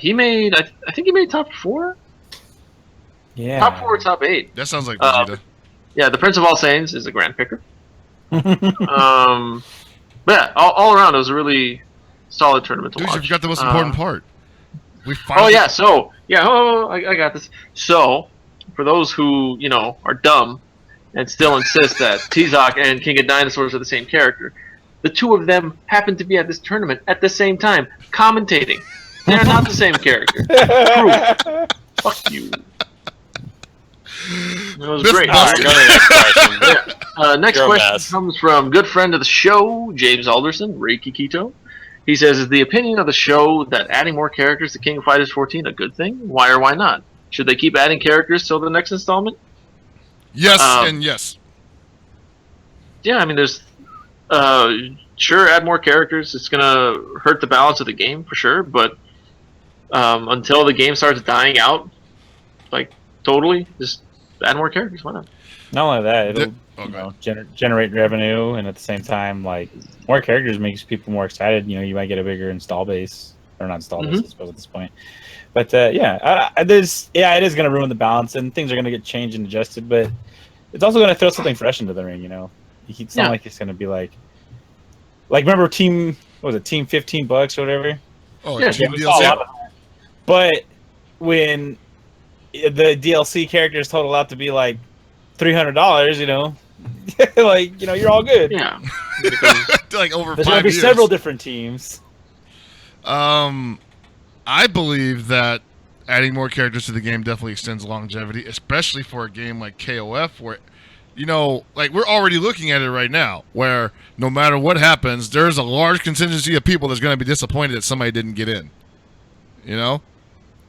He made, I think he made top 4? Yeah. Top 4 or top 8. That sounds like Vegeta. Yeah, the Prince of All Saiyans is a grand picker. But yeah, all around, it was a really solid tournament to Dude, watch. you forgot the most important part. We Oh finally. yeah, I got this. So, for those who are dumb, and still insist that T-Zoc and King of Dinosaurs are the same character. The two of them happen to be at this tournament at the same time, commentating. They're not the same character. Proof. Fuck you. It was This great. busted. Go to the next question. Next You're a question mess. comes from good friend of the show, James Alderson, Reiki Kito. He says, is the opinion of the show that adding more characters to King of Fighters 14 a good thing? Why or why not? Should they keep adding characters till the next installment? Yes Um, and yes. Yeah, I mean, there's... sure, add more characters. It's going to hurt the balance of the game, for sure, but until the game starts dying out, like, totally, just add more characters. Why not? Not only that, it'll Okay. generate revenue, and at the same time, like more characters makes people more excited. You know, you might get a bigger install base, or not install base, I suppose at this point. But it is going to ruin the balance, and things are going to get changed and adjusted. But it's also going to throw something fresh into the ring. You know, it's not like it's going to be like remember Team 15 bucks or whatever. Oh, Yeah, Team we saw a DLC. lot of that. But when the DLC characters total out to be like $300, you know, you're all good. Yeah. Like over There's 5 going to be years. several different teams. I believe that adding more characters to the game definitely extends longevity, especially for a game like KOF, where, you know, like we're already looking at it right now, where no matter what happens, there's a large contingency of people that's going to be disappointed that somebody didn't get in. You know?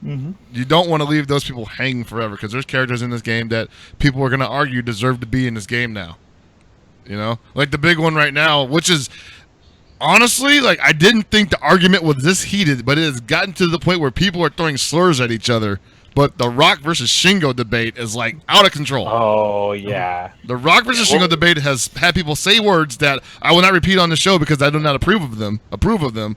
Mm-hmm. You don't want to leave those people hanging forever, because there's characters in this game that people are going to argue deserve to be in this game now. You know? Like the big one right now, which is... Honestly, like, I didn't think the argument was this heated, but it has gotten to the point where people are throwing slurs at each other. But the Rock versus Shingo debate is, like, out of control. Oh, yeah. The Rock versus Shingo debate has had people say words that I will not repeat on the show because I do not approve of them.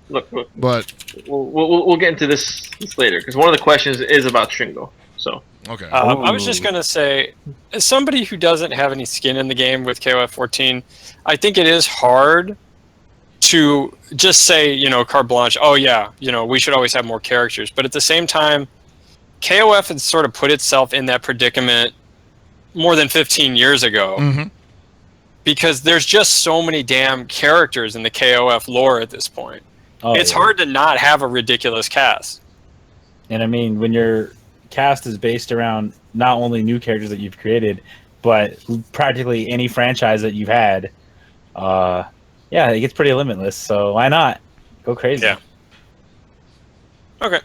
Look, But, we'll get into this later, because one of the questions is about Shingo. So okay. I was just going to say, as somebody who doesn't have any skin in the game with KOF 14, I think it is hard to just say, you know, carte blanche, oh yeah, you know, we should always have more characters. But at the same time, KOF had sort of put itself in that predicament more than 15 years ago. Mm-hmm. Because there's just so many damn characters in the KOF lore at this point. Oh, It's hard to not have a ridiculous cast. And I mean, when your cast is based around not only new characters that you've created, but practically any franchise that you've had, yeah, it gets pretty limitless. So why not go crazy? Yeah. Okay.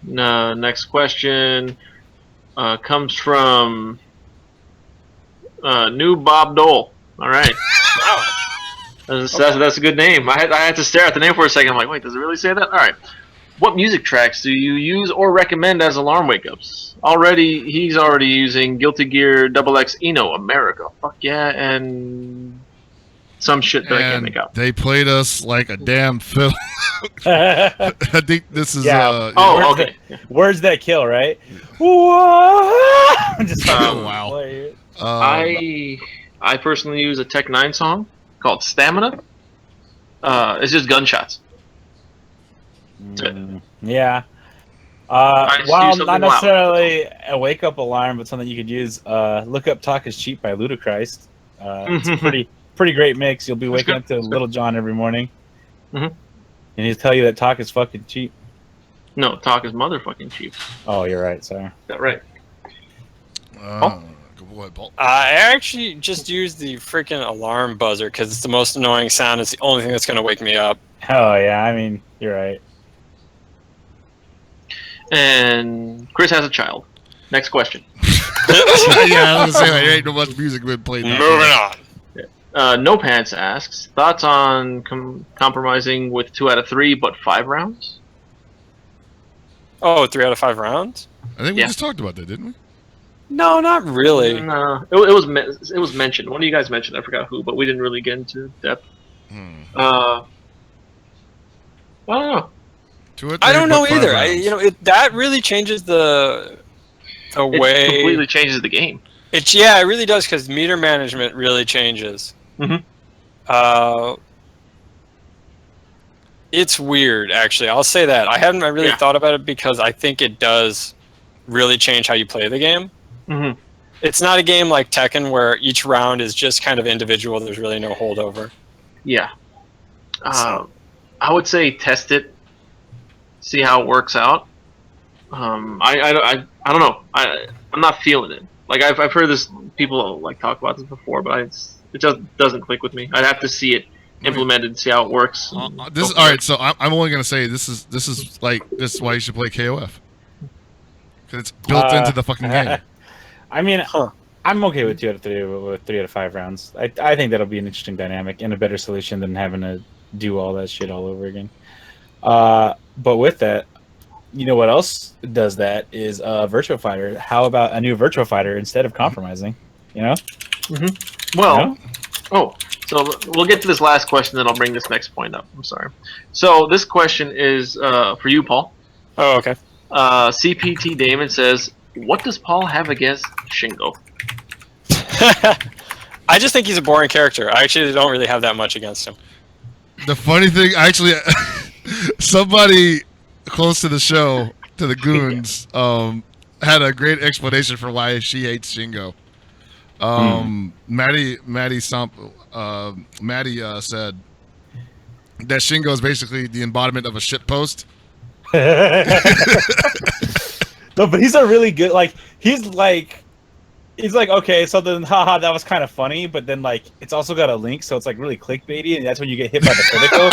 next question comes from new Bob Dole. All right. Wow. That's a good name. I had to stare at the name for a second. I'm like, wait, does it really say that? All right. What music tracks do you use or recommend as alarm wake-ups? He's already using Guilty Gear XX Eno America. Fuck yeah, and some shit that I can't And make out. they played us like a damn fiddle. I think this is... Yeah. Oh, okay. Words that kill, right? Whoa! Just wow. play it. I personally use a Tech 9 song called Stamina. It's just gunshots. Yeah. I just While use something not loud. necessarily a wake-up alarm, but something you could use, look up Talk is Cheap by Ludacris. It's a pretty great mix. You'll be waking up to Little John every morning. Mhm. And he'll tell you that talk is fucking cheap. No, talk is motherfucking cheap. Oh, you're right, sorry. Is that right? Go ahead, Paul. I actually just use the freaking alarm buzzer because it's the most annoying sound. It's the only thing that's going to wake me up. Oh, yeah, I mean, you're right. And Chris has a child. Next question. Yeah, I was gonna say, like, there ain't no much music been played. Moving on. No Pants asks, thoughts on compromising with 2 out of 3 but 5 rounds? Oh, 3 out of 5 rounds? I think we Yeah. just talked about that, didn't we? No, not really. No, it was mentioned. One of you guys mentioned. I forgot who, but we didn't really get into depth. I don't know. I don't know either. That really changes the It way. completely changes the game. It really does because meter management really changes. Mhm. It's weird, actually. I'll say that. I haven't really Yeah. thought about it because I think it does really change how you play the game. Mm-hmm. It's not a game like Tekken where each round is just kind of individual. There's really no holdover. Yeah. I would say test it, see how it works out. I don't know. I'm not feeling it. Like I've heard this people like talk about this before, but it just doesn't click with me. I'd have to see it implemented, see how it works. All right. So I'm only gonna say this is why you should play KOF, because it's built into the fucking game. I mean, I'm okay with 2 out of 3 with 3 out of 5 rounds. I think that'll be an interesting dynamic and a better solution than having to do all that shit all over again. But with that, you know what else does that is Virtua Fighter. How about a new Virtua Fighter instead of compromising? You know? Mm-hmm. Well, so we'll get to this last question, then I'll bring this next point up. I'm sorry. So this question is for you, Paul. Oh, okay. CPT Damon says, what does Paul have against Shingo? I just think he's a boring character. I actually don't really have that much against him. The funny thing, actually, somebody close to the show, to the goons, had a great explanation for why she hates Shingo. Maddie said that Shingo is basically the embodiment of a shitpost. No, but he's a really good, like, he's like, okay, so then, haha, that was kind of funny, but then, like, it's also got a link, so it's, like, really clickbaity, and that's when you get hit by the critical.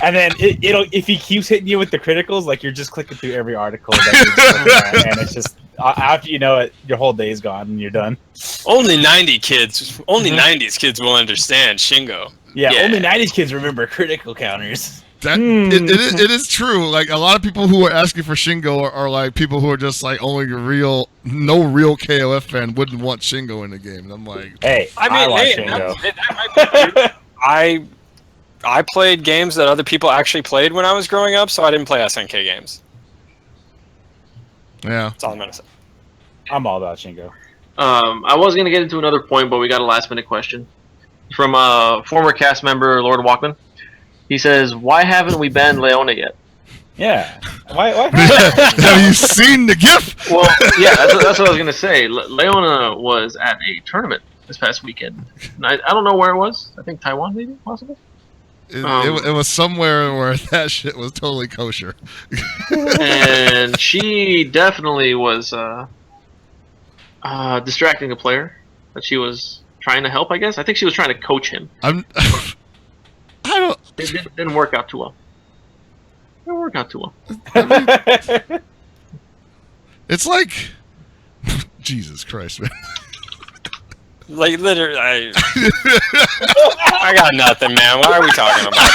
And then it'll, if he keeps hitting you with the criticals, like, you're just clicking through every article that you're just looking at, and it's just, after you know it, your whole day's gone, and you're done. Only 90s kids will understand Shingo. Yeah, only 90s kids remember critical counters. It is true. Like, a lot of people who are asking for Shingo are like people who are just like only no real KOF fan wouldn't want Shingo in the game. And I'm like, hey, I want Shingo. That might be I played games that other people actually played when I was growing up, so I didn't play SNK games. Yeah, that's all I'm gonna say. I'm all about Shingo. I was gonna get into another point, but we got a last minute question from former cast member Lord Walkman. He says, "Why haven't we banned Leona yet?" Yeah. Why have you seen the GIF? Well, yeah, that's what I was gonna say. Leona was at a tournament this past weekend. And I don't know where it was. I think Taiwan, maybe, possibly. It was somewhere where that shit was totally kosher. And she definitely was distracting the player that she was trying to help, I guess. I think she was trying to coach him. It didn't work out too well. It's like, Jesus Christ, man. Like, literally, I got nothing, man. What are we talking about?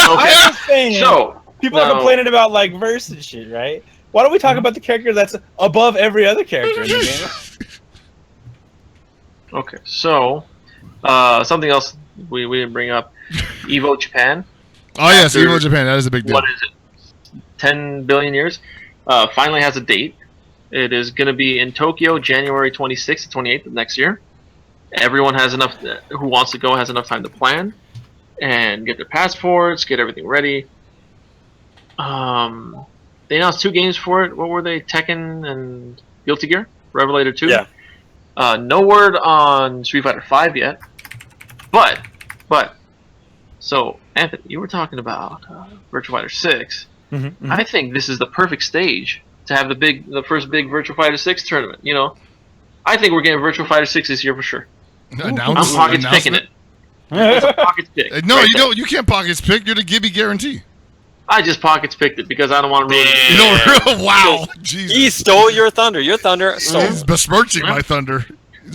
Okay, so people are complaining about like verse and shit, right? Why don't we talk about the character that's above every other character in the game? Okay, so something else we didn't bring up. Evo Japan. Oh yes, Evo Japan. That is a big deal. What is it? 10 billion years. Finally has a date. It is going to be in Tokyo, January 26th to 28th of next year. Everyone has enough who wants to go has enough time to plan and get their passports, get everything ready. They announced 2 games for it. What were they? Tekken and Guilty Gear? Revelator 2? Yeah. No word on Street Fighter 5 yet. But, so, Anthony, you were talking about Virtua Fighter 6. Mm-hmm. I think this is the perfect stage to have the first big Virtua Fighter 6 tournament, you know? I think we're getting Virtua Fighter 6 this year for sure. I'm pockets picking it. It's a pockets pick. No, you don't. You can't pockets pick. You're the Gibby guarantee. I just pockets picked it because I don't want to ruin it. You know, wow. Jesus. He stole your thunder. Your thunder stole. He's besmirching my thunder.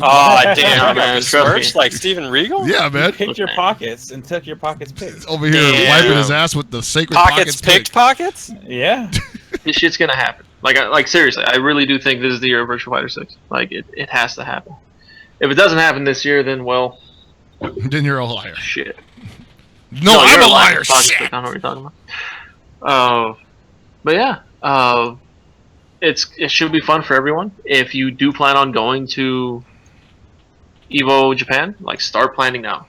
Oh, damn, man. Trust me. Like Steven Regal? Yeah, man. He picked your pockets and took your pockets picked. Over here wiping his ass with the sacred pockets picked pockets? Yeah. This shit's gonna happen. Like seriously, I really do think this is the year of Virtua Fighter 6. Like it has to happen. If it doesn't happen this year, then well, then you're a liar. Shit. No, I'm a liar. Shit. I don't know what you're talking about. But yeah, it should be fun for everyone. If you do plan on going to Evo Japan, like start planning now.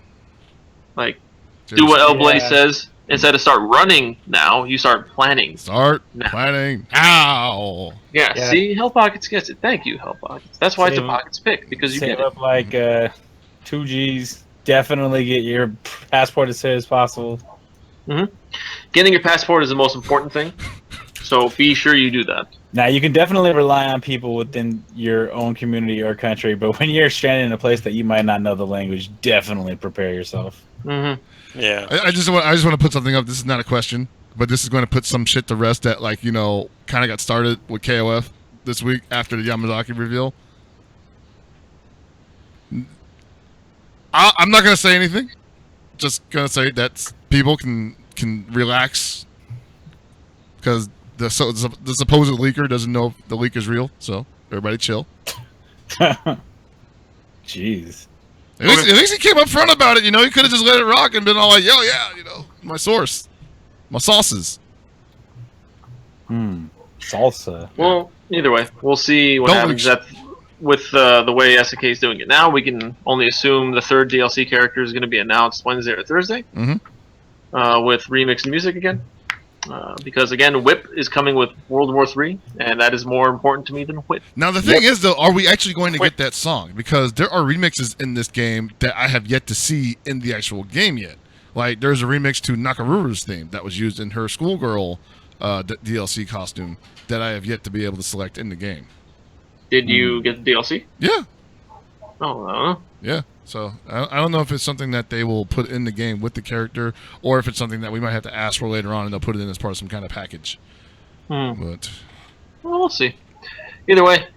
Like, do what L Blaze says. Instead of start running now, you start planning. Start now. planning now. Yeah, Yeah. see? Hell Pockets gets it. Thank you, Hell Pockets. That's why it's a Save- Pockets pick, because you Save get it. up like 2 G's. Definitely get your passport as soon as possible. Getting your passport is the most important thing, so be sure you do that. Now, you can definitely rely on people within your own community or country, but when you're stranded in a place that you might not know the language, definitely prepare yourself. Mm-hmm. Yeah. I just want to put something up. This is not a question, but this is going to put some shit to rest that, like, kind of got started with KOF this week after the Yamazaki reveal. I'm not going to say anything. Just going to say that people can relax because the supposed leaker doesn't know if the leak is real. So everybody chill. Jeez. At least he came up front about it. He could have just let it rock and been all like, "Yo, yeah, my source, my sauces." Salsa. Well, either way, we'll see what Don't happens with the way SNK is doing it now. We can only assume the third DLC character is going to be announced Wednesday or Thursday, with remixed music again. Because again, Whip is coming with World War III, and that is more important to me than Whip. Now the thing is, though, are we actually going to get that song? Because there are remixes in this game that I have yet to see in the actual game yet. Like there's a remix to Nakaruru's theme that was used in her schoolgirl DLC costume that I have yet to be able to select in the game. Did you get the DLC? Yeah. Oh, I don't know. Yeah. So I don't know if it's something that they will put in the game with the character, or if it's something that we might have to ask for later on, and they'll put it in as part of some kind of package. But Well, we'll see. Either way,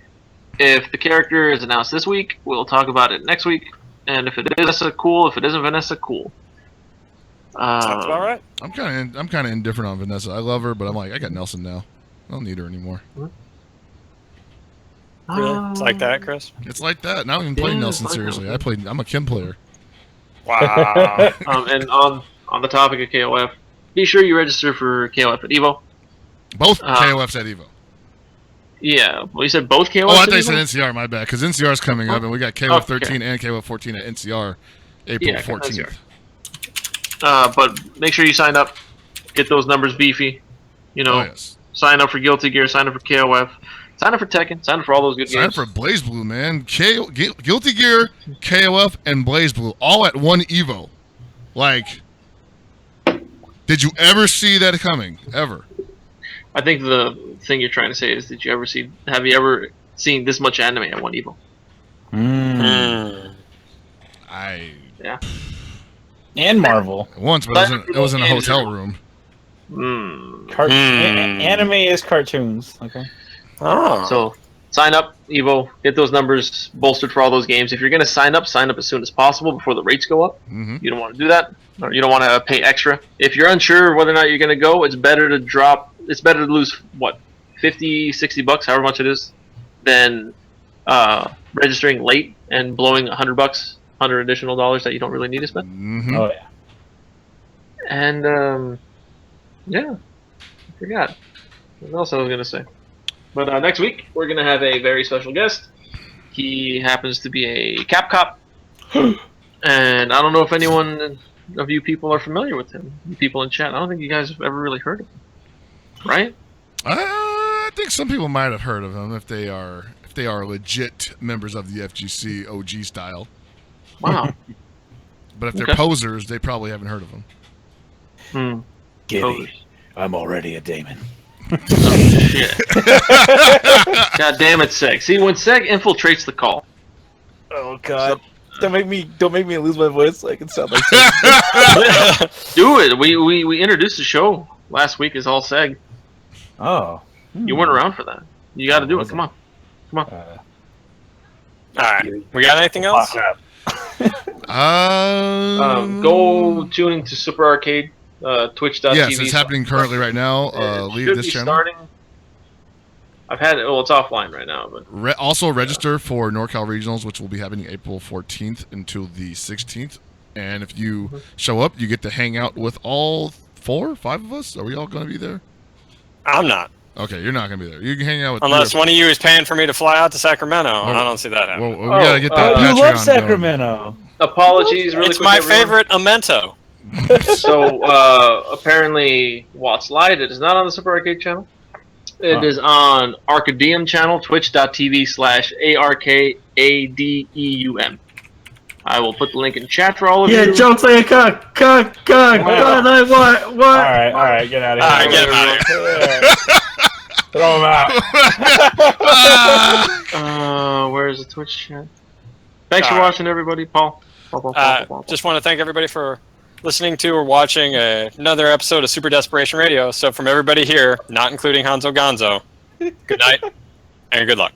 if the character is announced this week, we'll talk about it next week. And if it is Vanessa, cool. If it isn't Vanessa, cool. Sounds about right. I'm kind of indifferent on Vanessa. I love her, but I'm like, I got Nelson now. I don't need her anymore. Really? It's like that, Chris? It's like that. Now I don't even play Yeah, Nelson it's like seriously. that. I'm a Kim player. Wow. And on the topic of KOF, be sure you register for KOF at Evo. Both KOFs at Evo. Yeah, well, you said both KOFs Oh, I at thought you Evo? said NCR. My bad. Because NCR is coming up, and we got KOF Okay. 13 and KOF 14 at NCR, April Yeah, 14th. But make sure you sign up. Get those numbers beefy. Oh yes. Sign up for Guilty Gear. Sign up for KOF. Sign up for Tekken. Sign up for all those good Sign up games. for Blaze Blue, man. Guilty Gear, KOF, and Blaze Blue all at one Evo. Like, did you ever see that coming? Ever? I think the thing you're trying to say is, have you ever seen this much anime at one Evo? Yeah. And Marvel. Once, but it was in a hotel room. Anime is cartoons. Okay. Oh. So sign up, Evo. Get those numbers bolstered for all those games. If you're going to sign up as soon as possible before the rates go up. Mm-hmm. You don't want to do that, or you don't want to pay extra. If you're unsure whether or not you're going to go, it's better to lose what, $50-$60, however much it is, than registering late and blowing $100, $100 additional dollars that you don't really need to spend. Mm-hmm. Oh yeah. And yeah, I forgot what else I was going to say. But next week we're going to have a very special guest. He happens to be a Cap Cop, and I don't know if anyone of you people are familiar with him. You people in chat, I don't think you guys have ever really heard of him, right? I think some people might have heard of him if they are legit members of the FGC OG style. Wow. But if they're Okay. posers, they probably haven't heard of him. Giddy. I'm already a Damon. Yeah. God damn it, Seg. See, when Seg infiltrates the call, Oh God. Don't make me lose my voice so I can sound like do it. We introduced the show last week as all Seg. Oh. You weren't around for that. You got to do it. Come on. All right. We got anything else? Go tune into Super Arcade, twitch.tv. Yes, it's happening currently right now. It Leave should this be channel. starting. I've had it. Well, it's offline right now, but Also register for NorCal Regionals, which will be happening April 14th until the 16th. And if you show up, you get to hang out with all 4 or 5 of us. Are we all going to be there? I'm not. Okay, you're not going to be there. You can hang out with Unless 3 or one of you is paying for me to fly out to Sacramento. I don't see that happening. Well, we got to get that Oh, Patreon you love going. Sacramento. apologies. Really It's quick, my everyone. favorite memento. So apparently, Watts Light. It is not on the Super Arcade channel. It is on Arcadeum channel, twitch.tv/ARKADEUM. I will put the link in chat for all of you. Yeah, jokes like a cuck. What? All right, get out of here. All right, get him out of here. Throw him out. Where's the Twitch chat? Thanks for watching, everybody. Paul. Just want to thank everybody for listening to or watching another episode of Super Desperation Radio. So from everybody here, not including Hanzo Gonzo, good night and good luck.